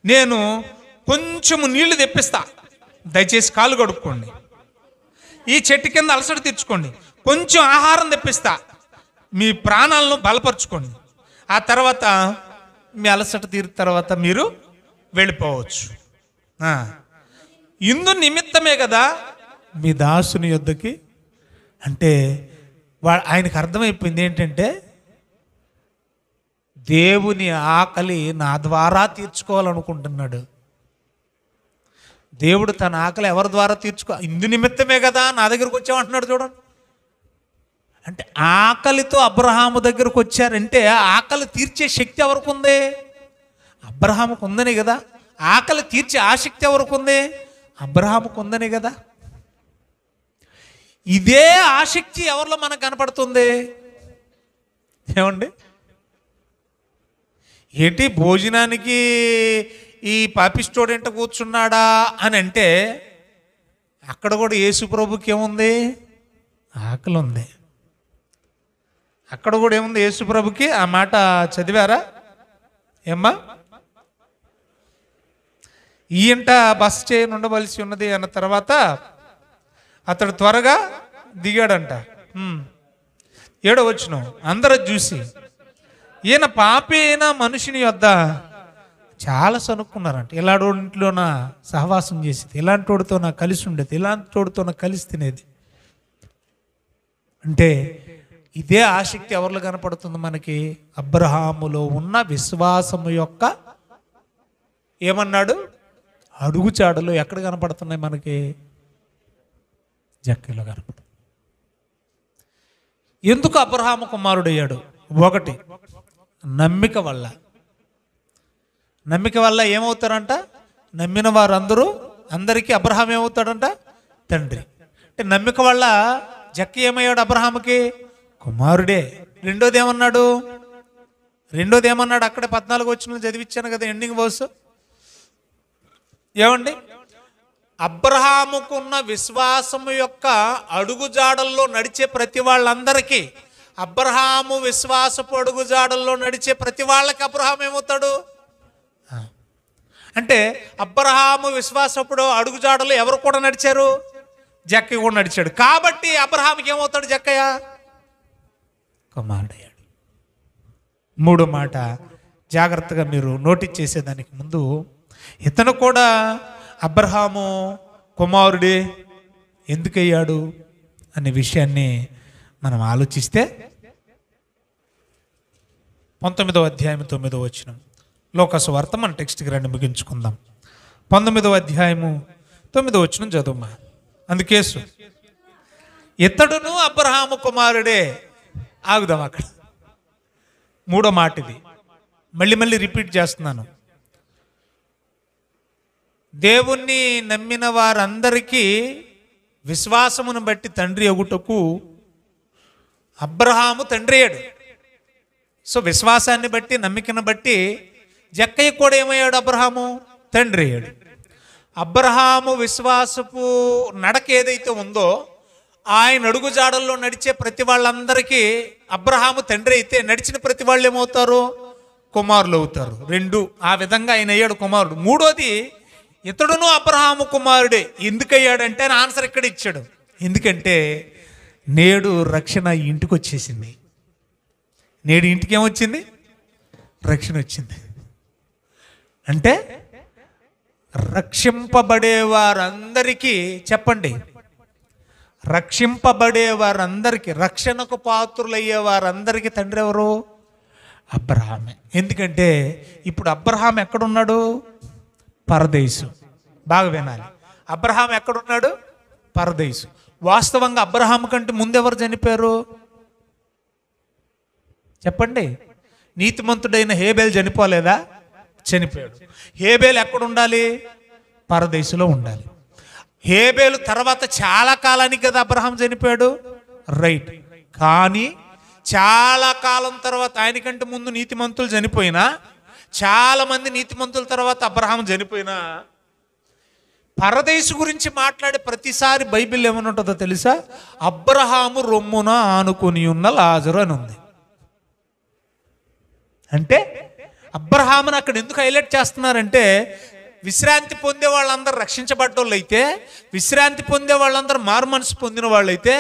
నేను కొంచెము నీళ్లు తెప్పిస్తా, దయచేసి కాలు కడుక్కోండి. ఈ చెట్టు కింద అలసట తీర్చుకోండి. కొంచెం ఆహారం తెప్పిస్తా, మీ ప్రాణాలను బలపరుచుకోండి. ఆ తర్వాత మీ అలసట తీరిన తర్వాత మీరు వెళ్ళిపోవచ్చు. ఇందు నిమిత్తమే కదా మీ దాసుని యొద్దకి. అంటే ఆయనకు అర్థమైపోయింది ఏంటంటే, దేవుని ఆకలి నా ద్వారా తీర్చుకోవాలనుకుంటున్నాడు. దేవుడు తన ఆకలి ఎవరి ద్వారా ఇందు నిమిత్తమే కదా నా దగ్గరకు వచ్చామంటున్నాడు. చూడండి, అంటే ఆకలితో అబ్రహాము దగ్గరకు వచ్చారంటే ఆకలి తీర్చే శక్తి ఎవరికి ఉంది? అబ్రహాముకు ఉందని కదా. ఆకలి తీర్చే ఆసక్తి ఎవరికి ఉంది? అబ్రహాముకు ఉందని కదా. ఇదే ఆసక్తి ఎవరిలో మనకు కనపడుతుంది? ఏమండి, ఏంటి భోజనానికి ఈ పాపిస్టోడెంట్ కూర్చున్నాడా అని అంటే, అక్కడ కూడా యేసు ప్రభుకి ఏముంది? ఆకలి ఉంది. అక్కడ కూడా ఏముంది యేసు ప్రభుకి? ఆ మాట చదివారా ఏమ్మా? ఈయంట బస చేయని ఉండవలసి ఉన్నది అన్న తర్వాత అతడు త్వరగా దిగాడంట. 7వ వచనం, అందరూ చూసి ఈయన పాపి అయిన మనుషుని యొద్ద చాలా సనుక్కున్నారంట. ఇలాంటిలో నా సహవాసం చేసేది, ఇలాంటి వాడితో నా కలిసి ఉండేది, ఇలాంటి వాడితో నా కలిసి తినేది. అంటే ఇదే ఆసక్తి ఎవరిలో కనపడుతుంది మనకి? అబ్రహాములో ఉన్న విశ్వాసము యొక్క ఏమన్నాడు అడుగుచాడలు ఎక్కడ కనపడుతున్నాయి మనకి? జక్కయ్యలో కనపడుతుంది. ఎందుకు అబ్రహాము కుమారుడయ్యాడు? 1, నమ్మిక వల్ల. నమ్మిక వల్ల ఏమవుతారంట? నమ్మిన వారు అందరికీ అబ్రహాం ఏమవుతాడంట? తండ్రి. అంటే నమ్మిక వల్ల జక్కయ్య ఏమయ్యాడు? అబ్రహాముకి కుమారుడే. రెండోది ఏమన్నాడు? అక్కడే 14 వచనం చదివించాను కదా, ఎండింగ్ వర్స్. ఏమండి? అబ్రహాముకున్న విశ్వాసము యొక్క అడుగుజాడల్లో నడిచే ప్రతి వాళ్ళందరికీ, అబ్రహాము విశ్వాసపు అడుగుజాడల్లో నడిచే ప్రతి వాళ్ళకి అబ్రహాం ఏమవుతాడు అంటే, అబ్రహాము విశ్వాసప్పుడు అడుగుజాడలు ఎవరు కూడా నడిచారు? జక్కయ్య కూడా నడిచాడు. కాబట్టి అబ్రహాముకి ఏమవుతాడు? జక్కయ్య కుమారుడయ్యాడు. 3వ మాట జాగ్రత్తగా మీరు నోటీస్ చేసేదానికి ముందు, ఇతను కూడా అబ్రహాము కుమారుడే ఎందుకయ్యాడు అనే విషయాన్ని మనం ఆలోచిస్తే, 19వ అధ్యాయం 9వ వచనం, లోకాసు వార్త మన టెక్స్ట్కి రండి ముగించుకుందాం. 19వ అధ్యాయము 9వ వచనం చదువుమా. అందుకేసు ఇతడును అబ్రహాము కుమారుడే. ఆగుదాం అక్కడ. 3వ మాట ఇది, మళ్ళీ రిపీట్ చేస్తున్నాను. దేవుణ్ణి నమ్మిన వారందరికీ విశ్వాసమును బట్టి తండ్రి అగుటకు అబ్రహాము తండ్రి అయ్యాడు. సో విశ్వాసాన్ని బట్టి, నమ్మికను బట్టి జక్కయ్య కూడా ఏమయ్యాడు? అబ్రహాము తండ్రి అయ్యాడు. అబ్రహాము విశ్వాసపు నడక ఏదైతే ఉందో, ఆయన అడుగుజాడల్లో నడిచే ప్రతి వాళ్ళందరికీ అబ్రహాము తండ్రి అయితే, నడిచిన ప్రతి వాళ్ళు ఏమవుతారు? కుమారులు అవుతారు. 2, ఆ విధంగా ఆయన అయ్యాడు కుమారుడు. 3వది, ఇతడును అబ్రహాము కుమారుడే. ఎందుకయ్యాడంటే ఆయన ఆన్సర్ ఇక్కడ ఇచ్చాడు. ఎందుకంటే నేడు రక్షణ ఇంటికి వచ్చేసింది. నేడు ఇంటికి ఏమొచ్చింది? రక్షణ వచ్చింది. అంటే రక్షింపబడే వారందరికీ, చెప్పండి, రక్షింపబడే వారందరికీ, రక్షణకు పాత్రులయ్యే వారందరికీ తండ్రి ఎవరు? అబ్రహామే. ఎందుకంటే ఇప్పుడు అబ్రహాం ఎక్కడున్నాడు? పరదేశు. బాగా వినాలి, అబ్రహాం ఎక్కడున్నాడు? పరదేశు. వాస్తవంగా అబ్రహాం కంటే ముందెవరు చనిపోయారు? చెప్పండి. నీతిమంతుడైన హేబేలు చనిపోలేదా? చనిపోయాడు. హేబేలు ఎక్కడ ఉండాలి? పరదేశంలో ఉండాలి. హేబేలు తర్వాత చాలా కాలానికి కదా అబ్రహాం చనిపోయాడు, రైట్. కానీ చాలా కాలం తర్వాత, ఆయనకంటే ముందు నీతిమంతులు చనిపోయినా, చాలా మంది నీతిమంతుల తర్వాత అబ్రహాం చనిపోయినా, పరదేశు గురించి మాట్లాడే ప్రతిసారి బైబిల్ ఏమని ఉంటుందో తెలుసా? అబ్రహాము రొమ్మున ఆనుకొని ఉన్న లాజరు అని ఉంది. అంటే అబ్రహామును అక్కడ ఎందుకు హైలైట్ చేస్తున్నారంటే, విశ్రాంతి పొందే వాళ్ళందరూ రక్షించబడ్డోళ్ళు అయితే, విశ్రాంతి పొందే వాళ్ళందరూ మారు మనసు పొందిన వాళ్ళైతే,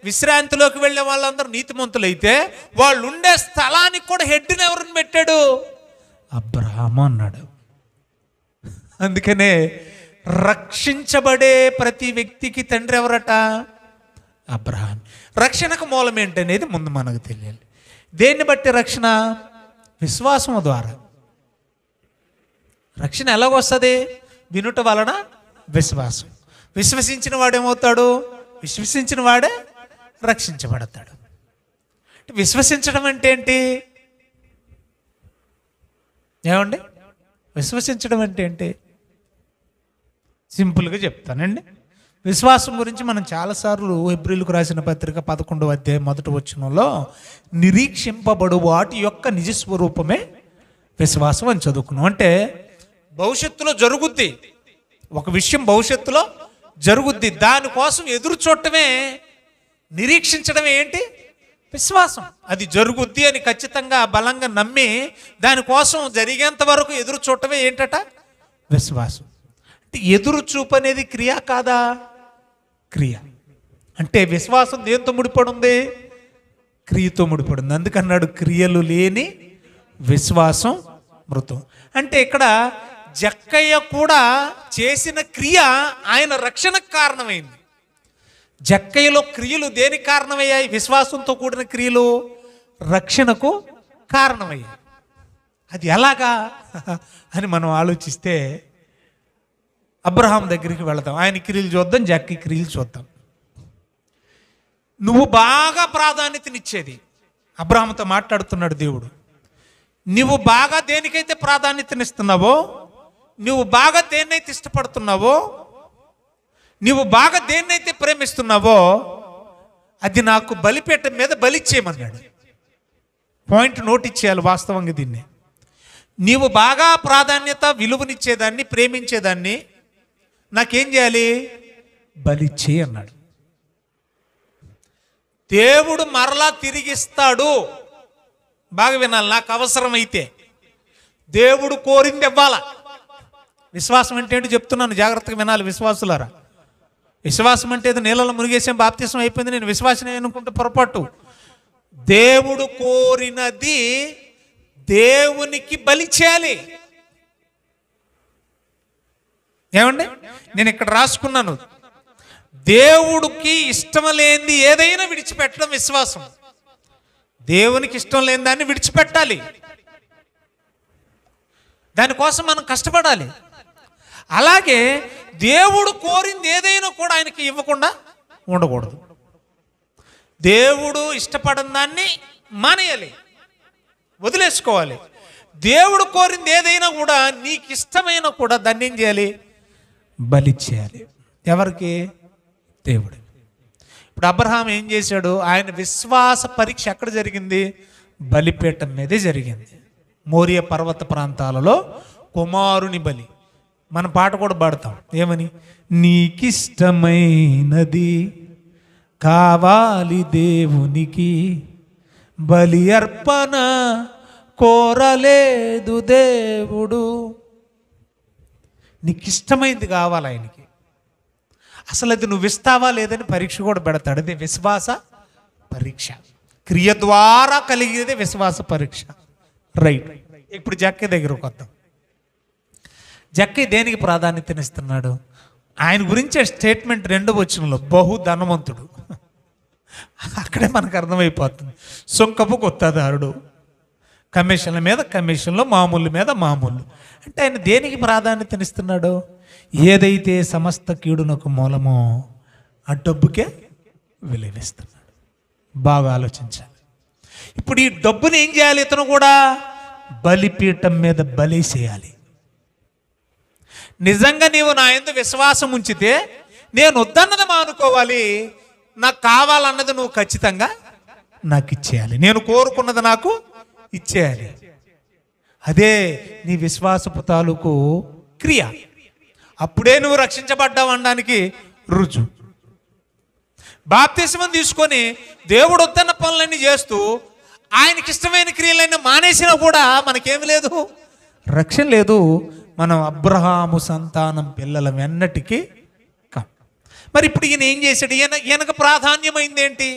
విశ్రాంతిలోకి వెళ్ళే వాళ్ళందరూ నీతిమంతులైతే, వాళ్ళు ఉండే స్థలానికి కూడా హెడ్ని ఎవరిని పెట్టాడు? అబ్రహాము అన్నాడు. అందుకనే రక్షించబడే ప్రతి వ్యక్తికి తండ్రి ఎవరట? అబ్రహాం. రక్షణకు మూలం ఏంటనేది ముందు మనకు తెలియాలి. దేన్ని బట్టి రక్షణ? విశ్వాసము ద్వారా. రక్షణ ఎలాగొస్తుంది? వినుట వలన విశ్వాసం. విశ్వసించిన వాడేమవుతాడు? విశ్వసించిన వాడే రక్షించబడతాడు. విశ్వసించడం అంటే ఏంటి? ఏమండి, విశ్వసించడం అంటే ఏంటి? సింపుల్గా చెప్తానండి. విశ్వాసం గురించి మనం చాలాసార్లు హెబ్రీయులకు రాసిన పత్రిక 11వ అధ్యాయం 1వ వచనంలో నిరీక్షింపబడు వాటి యొక్క నిజస్వరూపమే విశ్వాసం అని చదువుకున్నాం. అంటే భవిష్యత్తులో జరుగుద్ది, ఒక విషయం భవిష్యత్తులో జరుగుద్ది, దానికోసం ఎదురు చూడటమే, నిరీక్షించడమే ఏంటి? విశ్వాసం. అది జరుగుద్ది అని ఖచ్చితంగా బలంగా నమ్మి దానికోసం జరిగేంత వరకు ఎదురు చూడటమే ఏంటట? విశ్వాసం. అంటే ఎదురు చూపు అనేది క్రియ కాదా? క్రియ. అంటే విశ్వాసం దేంతో ముడిపడి ఉంది? క్రియతో ముడిపడింది. అందుకన్నాడు క్రియలు లేని విశ్వాసం మృతం. అంటే ఇక్కడ జక్కయ్య కూడా చేసిన క్రియ ఆయన రక్షణకు కారణమైంది. జక్కయ్యలో క్రియలు దేనికి కారణమయ్యాయి? విశ్వాసంతో కూడిన క్రియలు రక్షణకు కారణమయ్యాయి. అది ఎలాగా అని మనం ఆలోచిస్తే అబ్రహాం దగ్గరికి వెళదాం. ఆయన క్రియలు చూద్దాం, జక్కయ్య క్రియలు చూద్దాం. నువ్వు బాగా ప్రాధాన్యతనిచ్చేది, అబ్రహాంతో మాట్లాడుతున్నాడు దేవుడు, నువ్వు బాగా దేనికైతే ప్రాధాన్యతనిస్తున్నావో, నువ్వు బాగా దేన్నైతే ఇష్టపడుతున్నావో, నువ్వు బాగా దేన్నైతే ప్రేమిస్తున్నావో అది నాకు బలిపీఠం మీద బలిచ్చేయమన్నాడు. పాయింట్ నోట్ ఇచ్చేయాలి వాస్తవంగా దీన్ని. నీవు బాగా ప్రాధాన్యత విలువనిచ్చేదాన్ని, ప్రేమించేదాన్ని నాకేం చేయాలి? బలిచ్చే అన్నాడు. దేవుడు మరలా తిరిగిస్తాడు. బాగా వినాలి, నాకు అవసరమైతే దేవుడు కోరింది ఇవ్వాలా. విశ్వాసం అంటే ఏంటి చెప్తున్నాను, జాగ్రత్తగా వినాలి విశ్వాసులారా. విశ్వాసం అంటే ఏదో నీళ్ళలో మునిగేసాం, బాప్తిసం అయిపోయింది, నేను విశ్వాసం అనుకుంటే పొరపాటు. దేవుడు కోరినది దేవునికి బలి చేయాలి. ఏమండి, నేను ఇక్కడ రాసుకున్నాను, దేవుడికి ఇష్టం లేనిది ఏదైనా విడిచిపెట్టడం విశ్వాసం. దేవునికి ఇష్టం లేని దాన్ని విడిచిపెట్టాలి, దానికోసం మనం కష్టపడాలి. అలాగే దేవుడు కోరింది ఏదైనా కూడా ఆయనకి ఇవ్వకుండా ఉండకూడదు. దేవుడు ఇష్టపడని దాన్ని మానేయాలి, వదిలేసుకోవాలి. దేవుడు కోరింది ఏదైనా కూడా నీకు ఇష్టమైన కూడా దాన్ని ఏం చేయాలి? బలి చేయాలి. ఎవరికి? దేవుడు. ఇప్పుడు అబ్రహాం ఏం చేశాడు? ఆయన విశ్వాస పరీక్ష ఎక్కడ జరిగింది? బలిపీఠం మీదే జరిగింది. మోరియా పర్వత ప్రాంతాలలో కుమారుని బలి. మన పాట కూడా పాడతాం, ఏమని? నీకిష్టమైనది కావాలి దేవునికి, బలి అర్పణ కోరలేదు దేవుడు. నీకు ఇష్టమైంది కావాలి ఆయనకి. అసలు అది నువ్వు ఇస్తావా లేదని పరీక్ష కూడా పెడతాడు. అదే విశ్వాస పరీక్ష. క్రియ ద్వారా కలిగేదే విశ్వాస పరీక్ష. రైట్. ఇప్పుడు జక్కయ్య దగ్గరకు వద్దాం. జక్కయ్య దేనికి ప్రాధాన్యతనిస్తున్నాడు? ఆయన గురించే స్టేట్మెంట్ 2వ వచనంలో, బహు ధనవంతుడు. అక్కడే మనకు అర్థమైపోతుంది. సొంకపు కొత్తదారుడు, కమిషన్ల మీద కమిషన్లు, మామూలు మీద మామూలు. అంటే ఆయన దేనికి ప్రాధాన్యతనిస్తున్నాడు? ఏదైతే సమస్త కీడునకు మూలమో ఆ డబ్బుకే విలువిస్తున్నాడు. బాగా ఆలోచించాలి. ఇప్పుడు ఈ డబ్బుని ఏం చేయాలి? ఇతను కూడా బలిపీఠం మీద బలేసేయాలి. నిజంగా నీవు నా యందు విశ్వాసం ఉంచితే నేను వద్దన్నది మానుకోవాలి, నాకు కావాలన్నది నువ్వు ఖచ్చితంగా నాకు ఇచ్చేయాలి, నేను కోరుకున్నది నాకు ఇచ్చేయాలి. అదే నీ విశ్వాసపు తాలూకు క్రియ. అప్పుడే నువ్వు రక్షించబడ్డావు అనడానికి రుజువు. బాప్తిస్మం తీసుకొని దేవుడు వద్దన్న పనులన్నీ చేస్తూ ఆయనకి ఇష్టమైన క్రియలన్నీ మానేసినా కూడా మనకేమి లేదు, రక్షణ లేదు. మనం అబ్రహాము సంతానం పిల్లలం ఎన్నటికీ కాదు. మరి ఇప్పుడు ఈయన ఏం చేశాడు? ఈయనకు ప్రాధాన్యమైంది ఏంటి?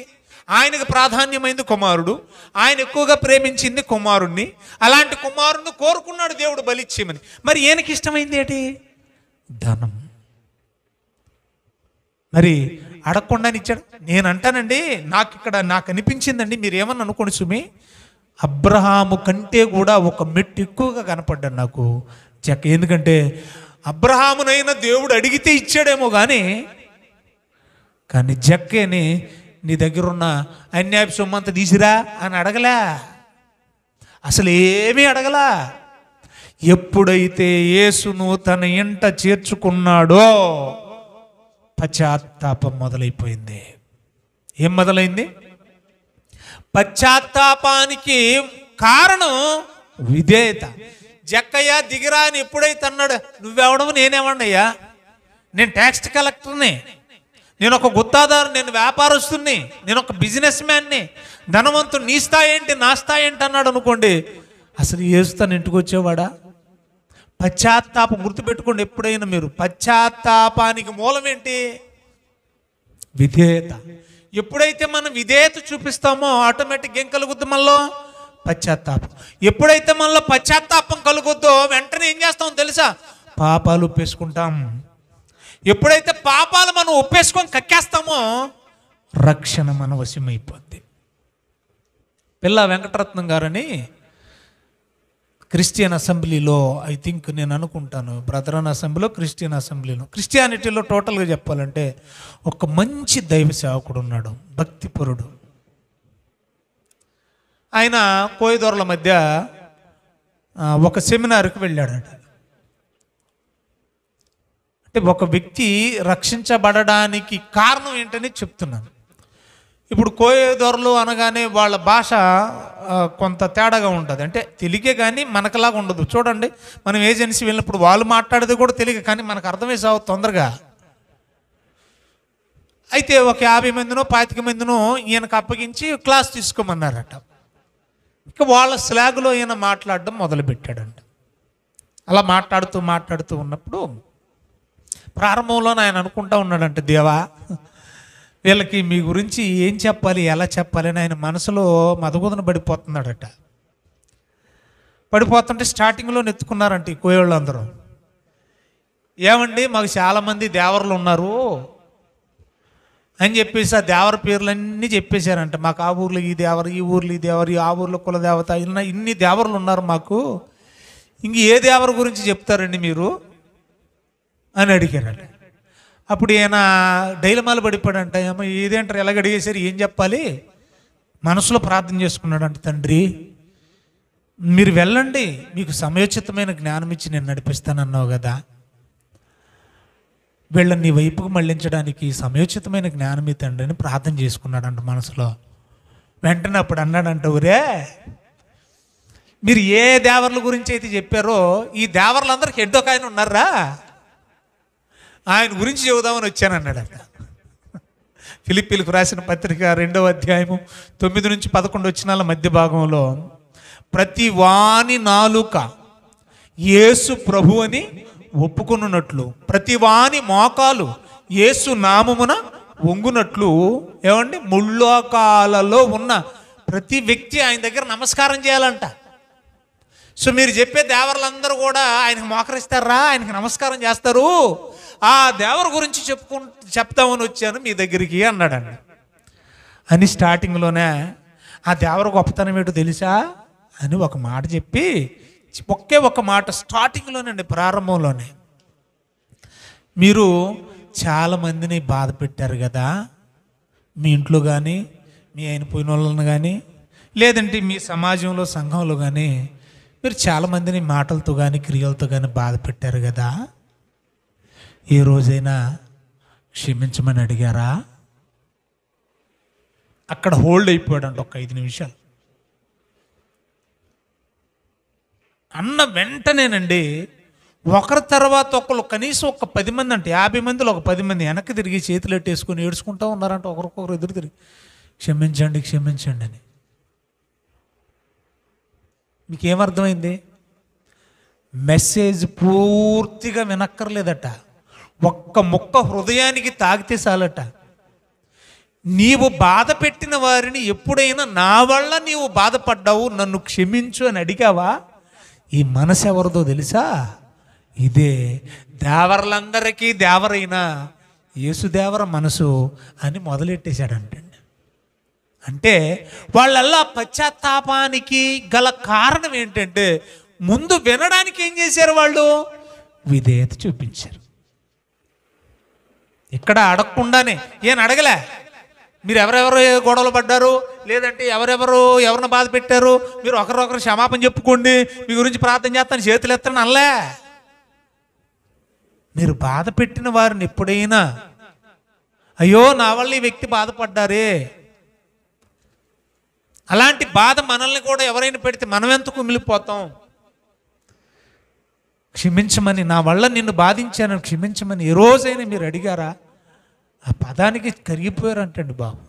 ఆయనకు ప్రాధాన్యమైంది కుమారుడు. ఆయన ఎక్కువగా ప్రేమించింది కుమారుణ్ణి. అలాంటి కుమారుణ్ణి కోరుకున్నాడు దేవుడు బలిచ్చేయమని. మరి ఈయనకి ఇష్టమైంది ఏంటి? ధనం. మరి అడగకుండానే ఇచ్చాడు. నేను అంటానండి, నాకు అనిపించిందండి, మీరు ఏమన్నా అనుకోండి సుమి, అబ్రహాము కంటే కూడా ఒక మెట్టు ఎక్కువగా కనపడ్డాడు నాకు జక్క. ఎందుకంటే అబ్రహామునైనా దేవుడు అడిగితే ఇచ్చాడేమో కానీ జక్కేని నీ దగ్గర ఉన్న అన్యాయపు సొమ్మంతా తీసిరా అని అడగలా, అసలు ఏమీ అడగలా. ఎప్పుడైతే యేసును తన ఇంట చేర్చుకున్నాడో పశ్చాత్తాపం మొదలైపోయింది. ఏం మొదలైంది? పశ్చాత్తాపానికి కారణం విధేయత. జక్కయ్య దిగిరా అని ఎప్పుడైతే అన్నాడు, నువ్వెవడము నేనేమన్నయ్యా, నేను ట్యాక్స్ కలెక్టర్ని, నేను ఒక గుత్తాదారు, నేను వ్యాపారస్తుని, నేను ఒక బిజినెస్ మ్యాన్ని, ధనవంతుడు, నీ స్థాయి ఏంటి నా స్థాయి ఏంటి అన్నాడు అనుకోండి, అసలు యేసు తన ఇంటికి వచ్చేవాడా? పశ్చాత్తాపం గుర్తుపెట్టుకోండి. ఎప్పుడైనా మీరు పశ్చాత్తాపానికి మూలం ఏంటి? విధేయత. ఎప్పుడైతే మనం విధేయత చూపిస్తామో ఆటోమేటిక్గా ఏం కలుగుద్ది మనలో? పశ్చాత్తాపం. ఎప్పుడైతే మనలో పశ్చాత్తాపం కలుగుద్దో వెంటనే ఏం చేస్తాం తెలుసా? పాపాలు ఒప్పేసుకుంటాం. ఎప్పుడైతే పాపాలు మనం ఒప్పేసుకొని కక్కేస్తామో రక్షణ మన వశమైపోద్ది. పిల్ల వెంకటరత్నం గారని క్రిస్టియన్ అసెంబ్లీలో, ఐ థింక్ నేను అనుకుంటాను బ్రదరన్ అసెంబ్లీలో, క్రిస్టియన్ అసెంబ్లీలో, క్రిస్టియానిటీలో టోటల్గా చెప్పాలంటే ఒక మంచి దైవ సేవకుడు ఉన్నాడు, భక్తిపరుడు. ఆయన కోయిదొరల మధ్య ఒక సెమినార్కి వెళ్ళాడట. అంటే ఒక వ్యక్తి రక్షించబడడానికి కారణం ఏంటని చెప్తున్నాను. ఇప్పుడు కోయదొరలు అనగానే వాళ్ళ భాష కొంత తేడాగా ఉంటుంది. అంటే తెలుగే కానీ మనకులాగా ఉండదు. చూడండి, మనం ఏజెన్సీ వెళ్ళినప్పుడు వాళ్ళు మాట్లాడేది కూడా తెలుగు, కానీ మనకు అర్థమే సాగు తొందరగా. అయితే ఒక 50 మందినో 25 మందినో ఈయనకు అప్పగించి క్లాస్ తీసుకోమన్నారట. ఇక వాళ్ళ స్లాగులో ఈయన మాట్లాడడం మొదలుపెట్టాడంట. అలా మాట్లాడుతూ ఉన్నప్పుడు ప్రారంభంలో ఆయన అనుకుంటా ఉన్నాడంట, దేవా వీళ్ళకి మీ గురించి ఏం చెప్పాలి, ఎలా చెప్పాలి అని ఆయన మనసులో మదగుదన పడిపోతున్నాడట. పడిపోతుంటే స్టార్టింగ్లో నెత్తుకున్నారంట ఈ కోయోళ్ళు అందరూ. ఏమండి, మాకు చాలామంది దేవరలు ఉన్నారు అని చెప్పేసి ఆ దేవర పేర్లన్నీ చెప్పేశారంట. మాకు ఆ ఊర్లో ఈ దేవర, ఈ ఊర్లో ఈ దేవర, ఆ ఊర్లో కులదేవత, ఇన్ని దేవరలు ఉన్నారు మాకు, ఇంక ఏ దేవర గురించి చెప్తారండి మీరు అని అడిగారట. అప్పుడు ఈయన డైలమాలు పడిపోయాడంట. ఏమో ఏదేంటారు, ఎలాగ అడిగేశారు, ఏం చెప్పాలి? మనసులో ప్రార్థన చేసుకున్నాడంట, తండ్రి మీరు వెళ్ళండి, మీకు సమయోచితమైన జ్ఞానం ఇచ్చి నేను నడిపిస్తానన్నావు కదా, వీళ్ళని నీ వైపుకు మళ్ళించడానికి సమయోచితమైన జ్ఞానం ఈ తండ్రి అని ప్రార్థన చేసుకున్నాడంట మనసులో. వెంటనే అప్పుడు అన్నాడంట, ఊరే మీరు ఏ దేవర్ల గురించి అయితే చెప్పారో ఈ దేవర్లందరికీ హెడ్ ఒక ఆయన ఉన్నారా, ఆయన గురించి చెబుదామని వచ్చానన్నాడట. ఫిలిప్పీలకు రాసిన పత్రిక 2వ అధ్యాయము 9 నుంచి 11 వచనాల మధ్య భాగంలో, ప్రతి వాని నాలుక యేసు ప్రభు అని ఒప్పుకొనున్నట్లు, ప్రతి వాని మోకాలు యేసు నామమున వంగునట్లు, ఏమండి ముల్లోకాలలో ఉన్న ప్రతి వ్యక్తి ఆయన దగ్గర నమస్కారం చేయాలంట. సో మీరు చెప్పే దేవరులందరూ కూడా ఆయనకు మోకరిస్తారా, ఆయనకి నమస్కారం చేస్తారు, ఆ దేవరు గురించి చెప్తామని వచ్చాను మీ దగ్గరికి అన్నాడండి. అని స్టార్టింగ్లోనే ఆ దేవరు గొప్పతనం ఏంటో తెలుసా అని ఒక మాట చెప్పి, ఒక మాట స్టార్టింగ్లోనండి, ప్రారంభంలోనే, మీరు చాలామందిని బాధ పెట్టారు కదా, మీ ఇంట్లో కానీ మీ అయిన పోయిన వాళ్ళని కానీ లేదంటే మీ సమాజంలో సంఘంలో కానీ మీరు చాలామందిని మాటలతో కానీ క్రియలతో కానీ బాధ పెట్టారు కదా, ఏ రోజైనా క్షమించమని అడిగారా? అక్కడ హోల్డ్ అయిపోయాడంట ఒక 5 నిమిషాలు. అన్న వెంటనేనండి ఒకరి తర్వాత ఒకళ్ళు, కనీసం ఒక 10 మంది అంటే 50 మందిలో ఒక 10 మంది వెనక్కి తిరిగి చేతులు ఎట్టేసుకొని ఏడ్చుకుంటూ ఉన్నారంట. ఒకరికొకరు ఎదురు తిరిగి క్షమించండి క్షమించండి అని. మీకేమర్థమైంది? మెసేజ్ పూర్తిగా వినక్కర్లేదట, ఒక్క ముక్క హృదయానికి తాగితే చాలట. నీవు బాధ పెట్టిన వారిని ఎప్పుడైనా నా వల్ల నీవు బాధపడ్డావు, నన్ను క్షమించు అని అడిగావా? ఈ మనసు ఎవరిదో తెలుసా? ఇదే దేవరలందరికీ దేవరైన యేసుదేవర మనసు అని మొదలెట్టేశాడంటండి. అంటే వాళ్ళల్లా పశ్చాత్తాపానికి గల కారణం ఏంటంటే, ముందు వినడానికి ఏం చేశారు వాళ్ళు? విధేయత చూపించారు. ఇక్కడ అడగకుండానే, ఏం అడగలే, మీరు ఎవరెవరు గొడవలు పడ్డారు, లేదంటే ఎవరిని బాధ పెట్టారు, మీరు ఒకరొకరు క్షమాపణ చెప్పుకోండి, మీ గురించి ప్రార్థన చేస్తాను, చేతులు ఎత్తండి అనలే. మీరు బాధ పెట్టిన వారిని ఎప్పుడైనా, అయ్యో నా వల్ల ఈ వ్యక్తి బాధపడ్డారే, అలాంటి బాధ మనల్ని కూడా ఎవరైనా పెడితే మనం ఎంత కుమిలిపోతాం, క్షమించమని, నా వల్ల నిన్ను బాధించాను క్షమించమని ఏ రోజైనా మీరు అడిగారా? ఆ పదానికి కరిగిపోయారంటండి బాబు,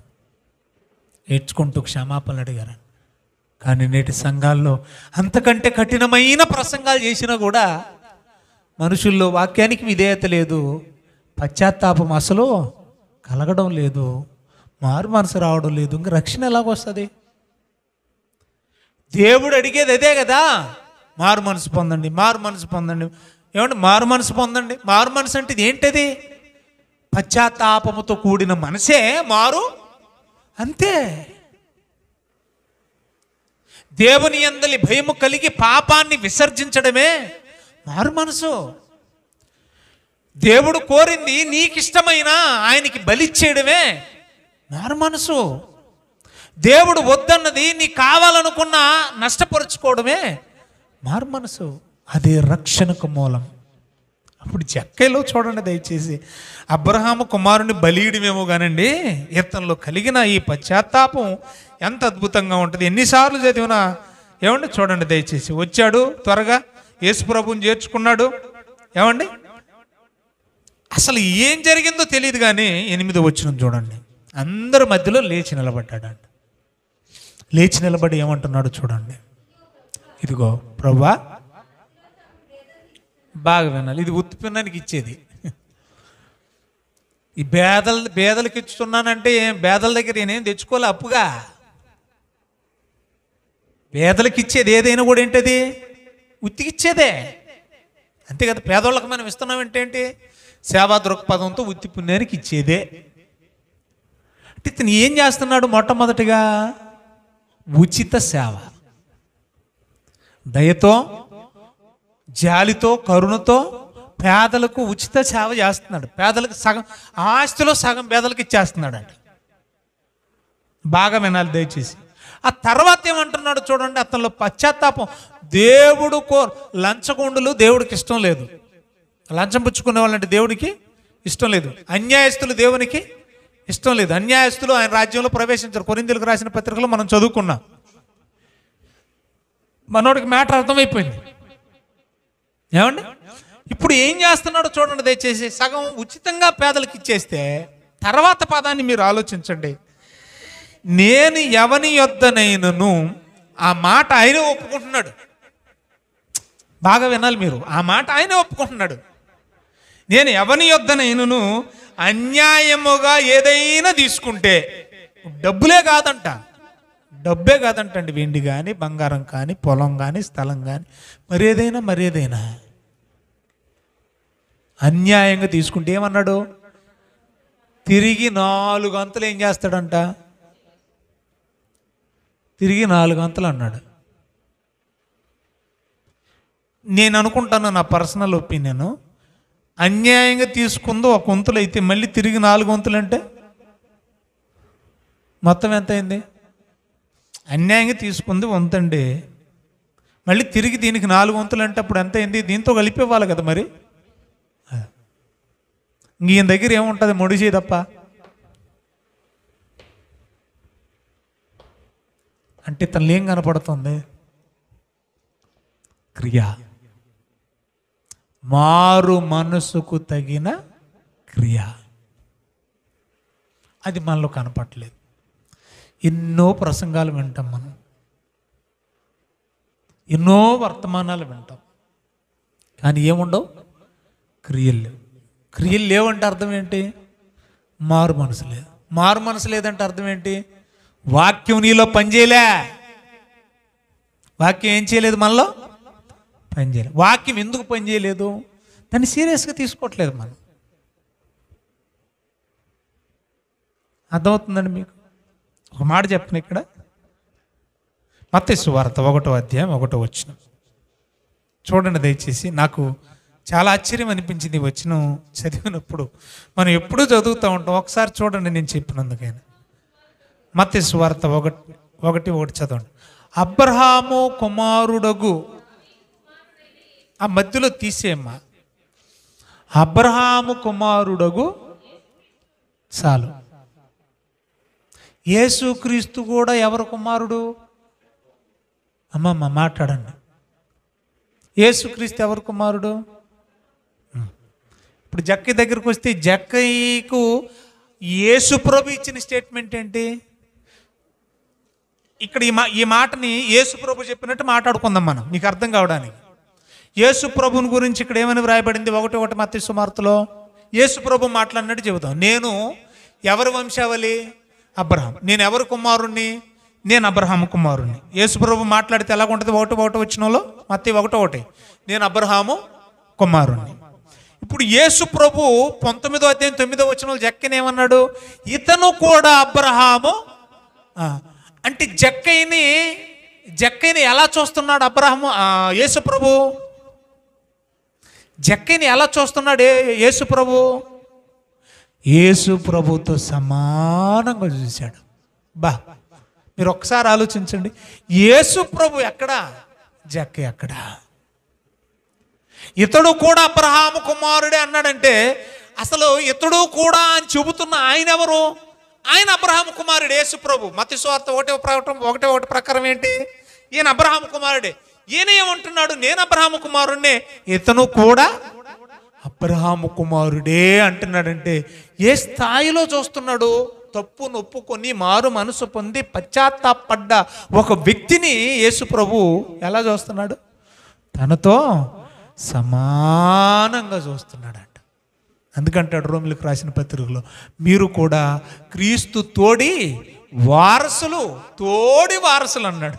ఏడ్చుకుంటూ క్షమాపణలు అడిగారు. కానీ నేటి సంఘాల్లో అంతకంటే కఠినమైన ప్రసంగాలు చేసినా కూడా మనుషుల్లో వాక్యానికి విధేయత లేదు, పశ్చాత్తాపం అసలు కలగడం లేదు. మారు మనసు రావడం లేదు, ఇంక రక్షణ ఎలాగొస్తుంది? దేవుడు అడిగేది అదే కదా, మారు మనసు పొందండి, మారు మనసు పొందండి. ఏమంటే మారు మనసు పొందండి, మారు మనసు అంటే ఇది ఏంటది? పశ్చాత్తాపముతో కూడిన మనసే మారు, అంతే. దేవుని యందలి భయము కలిగి పాపాన్ని విసర్జించడమే మారు మనసు. దేవుడు కోరింది నీకిష్టమైన ఆయనకి బలిచ్చేయడమే మారు మనసు. దేవుడు వద్దన్నది నీకు కావాలనుకున్నా నష్టపరుచుకోవడమే మారు మనసు. అదే రక్షణకు మూలం. అప్పుడు జక్కైలో చూడండి దయచేసి, అబ్రహాము కుమారుని బలియడమేమో కానండి, ఇతనిలో కలిగిన ఈ పశ్చాత్తాపం ఎంత అద్భుతంగా ఉంటుంది. ఎన్నిసార్లు చదివినా ఏమండి చూడండి దయచేసి. వచ్చాడు, త్వరగా యేసు ప్రభువుని చేర్చుకున్నాడు. ఏమండి అసలు ఏం జరిగిందో తెలియదు, కానీ 8వ వచనం చూడండి. అందరి మధ్యలో లేచి నిలబడ్డాడంట. లేచి నిలబడి ఏమంటున్నాడు చూడండి, ఇదిగో ప్రభువా, బాగా వినాలి, ఇది ఉత్పన్నానికి ఇచ్చేది. ఈ బేదలకి ఇస్తున్నానంటే బేదల దగ్గర నేనేం తెచ్చుకోలే అప్పుగా. పేదలకు ఇచ్చేది ఏదైనా కూడా ఏంటది? ఉత్తికిచ్చేదే, అంతే కదా. పేదోళ్ళకి మనం ఇస్తున్నామంటే ఏంటి? సేవా దృక్పథంతో ఉత్తి పుణ్యానికి ఇచ్చేదే. అంటే ఇతను ఏం చేస్తున్నాడు? మొట్టమొదటిగా ఉచిత సేవ, దయతో, జాలితో, కరుణతో పేదలకు ఉచిత సేవ చేస్తున్నాడు. పేదలకు సగం, ఆస్తిలో సగం పేదలకు ఇచ్చేస్తున్నాడు అంట. బాగా వినాలి దయచేసి. ఆ తర్వాత ఏమంటున్నాడు చూడండి, అతనిలో పశ్చాత్తాపం. దేవుడు లంచగొండులు దేవుడికి ఇష్టం లేదు. లంచం పుచ్చుకునే వాళ్ళంటే దేవుడికి ఇష్టం లేదు. అన్యాయస్తులు దేవునికి ఇష్టం లేదు. అన్యాయస్తులు ఆయన రాజ్యంలో ప్రవేశించారు. కొరింథీయులకు రాసిన పత్రికలో మనం చదువుకున్నాం. మనోడికి మ్యాటర్ అర్థమైపోయింది. ఏమండి ఇప్పుడు ఏం చేస్తున్నాడో చూడండి దయచేసి. సగం ఉచితంగా పేదలకు ఇచ్చేస్తే తర్వాత పదాన్ని మీరు ఆలోచించండి. నేను ఎవని యొద్దనైనను, ఆ మాట ఆయనే ఒప్పుకుంటున్నాడు. బాగా వినాలి మీరు, ఆ మాట ఆయనే ఒప్పుకుంటున్నాడు. నేను ఎవని యొద్దనైనను అన్యాయముగా ఏదైనా తీసుకుంటే, డబ్బులే కాదంట, డబ్బే కాదంటండి, వెండి కానీ, బంగారం కానీ, పొలం కానీ, స్థలం కానీ, మరేదైనా అన్యాయంగా తీసుకుంటే ఏమన్నాడు? తిరిగి 4 అంతలు ఏం చేస్తాడంట? తిరిగి 4 అంతలు అన్నాడు. నేను అనుకుంటాను, నా పర్సనల్ ఒపీనియన్, అన్యాయంగా తీసుకుందో 1 వంతులు అయితే మళ్ళీ తిరిగి 4 వంతులు అంటే మొత్తం ఎంత అయింది? అన్యాయంగా తీసుకుంది 1 వంతండి, మళ్ళీ తిరిగి దీనికి 4 వంతులు అంటే అప్పుడు ఎంత అయింది? దీంతో కలిపేవాళ్ళు కదా మరి. ఈయన దగ్గర ఏముంటుంది? మొడిచి తప్ప. అంటే తనలో ఏం కనపడుతుంది? క్రియ, మారు మనసుకు తగిన క్రియ. అది మనలో కనపడలేదు. ఎన్నో ప్రసంగాలు వింటాం మనం, ఎన్నో వర్తమానాలు వింటాం, కానీ ఏముండవు? క్రియలు. క్రియలు లేవంటే అర్థం ఏంటి? మారు మనసు లేదు. మారు మనసు లేదంటే అర్థం ఏంటి? వాక్యం నీలో పనిచేయలే. వాక్యం ఏం చేయలేదు? మనలో పనిచేయలేదు. వాక్యం ఎందుకు పనిచేయలేదు? దాన్ని సీరియస్గా తీసుకోవట్లేదు మనం. అర్థమవుతుందండి మీకు? ఒక మాట చెప్పను ఇక్కడ, మత్తయి సువార్త 1వ అధ్యాయం 1వ వచనం చూడండి దయచేసి. నాకు చాలా ఆశ్చర్యం అనిపించింది ఈ వచనం చదివినప్పుడు. మనం ఎప్పుడూ చదువుతూ ఉంటాం, ఒకసారి చూడండి నేను చెప్పినందుకైనా. మత్తయి సువార్త 1:1 చదవండి. అబ్రహాము కుమారుడగు, ఆ మధ్యలో తీసేమ్మా, అబ్రహాము కుమారుడగు చాలు. యేసుక్రీస్తు కూడా ఎవరు కుమారుడు? అమ్మమ్మ మాట్లాడండి. యేసుక్రీస్తు ఎవరు కుమారుడు? ఇప్పుడు జక్కయ్య దగ్గరకు వస్తే జక్కయ్యకు యేసు ప్రభు ఇచ్చిన స్టేట్మెంట్ ఏంటి? ఇక్కడ ఈ మాటని యేసు ప్రభు చెప్పినట్టు మాట్లాడుకుందాం మనం, మీకు అర్థం కావడానికి. యేసు ప్రభుని గురించి ఇక్కడ ఏమని వ్రాయబడింది? 1:1 మత్తయి సువార్తలో యేసు ప్రభు మాట్లాడినట్టు చెబుతాం. నేను ఎవరి వంశావళి? అబ్రహాం. నేను ఎవరి కుమారుణ్ణి? నేను అబ్రహాము కుమారుణ్ణి. యేసుప్రభు మాట్లాడితే ఎలాగుంటుంది? 1:1 వచనంలో, మత్తయి 1:1, నేను అబ్రహాము కుమారుణ్ణి. ఇప్పుడు యేసు ప్రభు 19వ అధ్యాయం 9వ వచనంలో జక్కనేమన్నాడు? ఇతను కూడా అబ్రహాము. అంటే జక్కయ్యని ఎలా చూస్తున్నాడు అబ్రహాము? యేసు ప్రభు జక్కయ్యని ఎలా చూస్తున్నాడు యేసు ప్రభు? యేసు ప్రభుతో సమానంగా చూశాడు. మీరు ఒక్కసారి ఆలోచించండి. యేసు ప్రభు ఎక్కడ, జక్కయ్య ఎక్కడ? ఇతడు కూడా అబ్రహాము కుమారుడే అన్నాడంటే అసలు ఇతడు కూడా అని చెబుతున్న ఆయన ఎవరు? ఆయన అబ్రహాము కుమారుడు యేసు ప్రభు. మత్తయి సువార్త 1:1 ప్రకారం ఏంటి? ఈయన అబ్రహాము కుమారుడే. ఈయన ఏమంటున్నాడు? నేను అబ్రహాము కుమారుడినే, ఇతను కూడా అబ్రహాము కుమారుడే అంటున్నాడంటే ఏ స్థాయిలో చూస్తున్నాడు? తప్పు నొప్పుకొని మారు మనసు పొంది పశ్చాత్తాపడ్డ ఒక వ్యక్తిని యేసు ప్రభు ఎలా చూస్తున్నాడు? తనతో సమానంగా చూస్తున్నాడంట. అందుకంటాడు రోమిలకు రాసిన పత్రికలో, మీరు కూడా క్రీస్తు తోడి వారసులు అన్నాడు.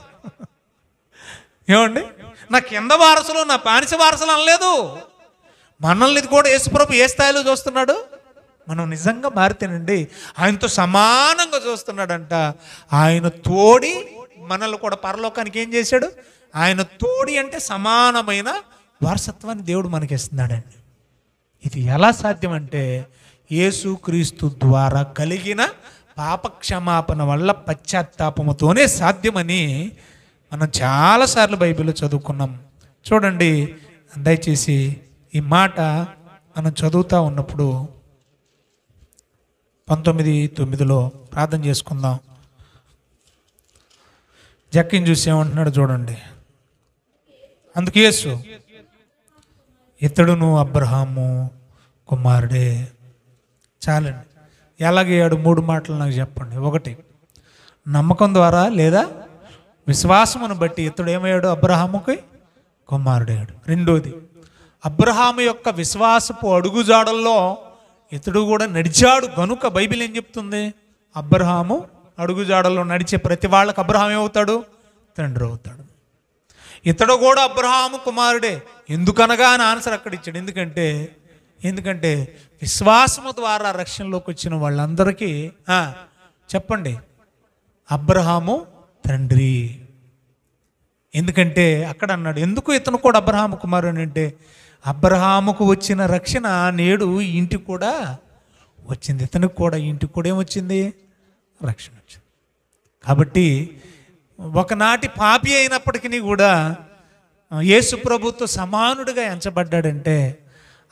ఏమండి? నా కింద వారసులు, నా బానిస వారసులు అనలేదు. మనల్ని కూడా యేసుప్రభు ఏ స్థాయిలో చూస్తున్నాడు? మనం నిజంగా మారితేనండి ఆయనతో సమానంగా చూస్తున్నాడంట. ఆయన తోడి మనల్ని కూడా పరలోకానికి ఏం చేశాడు? ఆయన తోడి అంటే సమానమైన వారసత్వాన్ని దేవుడు మనకి ఇస్తున్నాడండి. ఇది ఎలా సాధ్యం అంటే యేసుక్రీస్తు ద్వారా కలిగిన పాపక్షమాపణ వల్ల పశ్చాత్తాపముతోనే సాధ్యమని మనం చాలాసార్లు బైబిల్లో చదువుకున్నాం. చూడండి, దయచేసి ఈ మాట మనం చదువుతూ ఉన్నప్పుడు 19:9 ప్రార్థన చేసుకుందాం. జక్కిని చూసి ఏమంటున్నాడు చూడండి. అందుకు యేసు, ఇతడును అబ్రహాము కుమారుడే. చాలండి. ఎలాగయ్యాడు? 3 మాటలు నాకు చెప్పండి. 1, నమ్మకం ద్వారా లేదా విశ్వాసమును బట్టి ఇతడు ఏమయ్యాడు? అబ్రహాముకి కుమారుడయ్యాడు. 2, అబ్రహాము యొక్క విశ్వాసపు అడుగుజాడల్లో ఇతడు కూడా నడిచాడు గనుక బైబిల్ ఏం చెప్తుంది? అబ్రహాము అడుగుజాడల్లో నడిచే ప్రతి వాళ్ళకి అబ్రహాం ఏమవుతాడు? తండ్రి అవుతాడు. ఇతడు కూడా అబ్రహాము కుమారుడే. ఎందుకనగా అని ఆన్సర్ అక్కడ ఇచ్చాడు. ఎందుకంటే విశ్వాసము ద్వారా రక్షణలోకి వచ్చిన వాళ్ళందరికీ చెప్పండి, అబ్రహాము తండ్రి. ఎందుకంటే అక్కడ అన్నాడు, ఎందుకు ఇతను కూడా అబ్రహాము కుమారుడు అంటే అబ్రహాముకు వచ్చిన రక్షణ నేడు ఇంటికి కూడా వచ్చింది. ఇతనికి కూడా ఇంటికి కూడా ఏమొచ్చింది? రక్షణ వచ్చింది. కాబట్టి ఒకనాటి పాపి అయినప్పటికీ కూడా యేసు ప్రభుతో సమానుడిగా ఎంచబడ్డాడంటే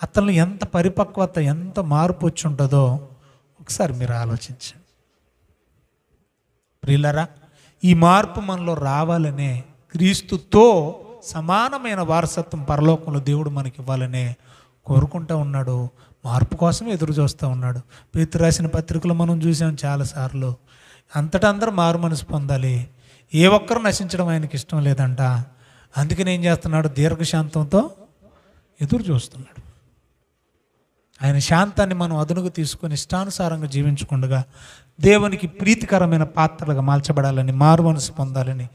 అతను ఎంత పరిపక్వత, ఎంత మార్పు వచ్చి ఉంటుందో ఒకసారి మీరు ఆలోచించండి. ప్రియులారా, ఈ మార్పు మనలో రావాలనే క్రీస్తుతో సమానమైన వారసత్వం పరలోకంలో దేవుడు మనకి ఇవ్వాలనే కోరుకుంటూ ఉన్నాడు. మార్పు కోసం ఎదురు చూస్తూ ఉన్నాడు. పేతురు రాసిన పత్రికలో మనం చూసాం చాలాసార్లు, అంతటా అందరూ మారు మనసు పొందాలి, ఏ ఒక్కరు నశించడం ఆయనకి ఇష్టం లేదంట. అందుకని ఏం చేస్తున్నాడు? దీర్ఘశాంతంతో ఎదురు చూస్తున్నాడు. ఆయన శాంతాన్ని మనం అదునుకు తీసుకొని ఇష్టానుసారంగా జీవించకుండా దేవునికి ప్రీతికరమైన పాత్రలుగా మార్చబడాలని, మారు మనసు పొందాలని,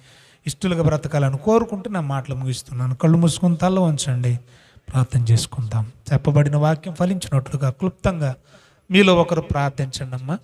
ఇష్టలుగా బ్రతకాలని కోరుకుంటూ నా మాటలు ముగిస్తున్నాను. కళ్ళు మూసుకుని తల్ల వంచండి, ప్రార్థన చేసుకుందాం. చెప్పబడిన వాక్యం ఫలించినట్లుగా క్లుప్తంగా మీలో ఒకరు ప్రార్థించండి అమ్మా.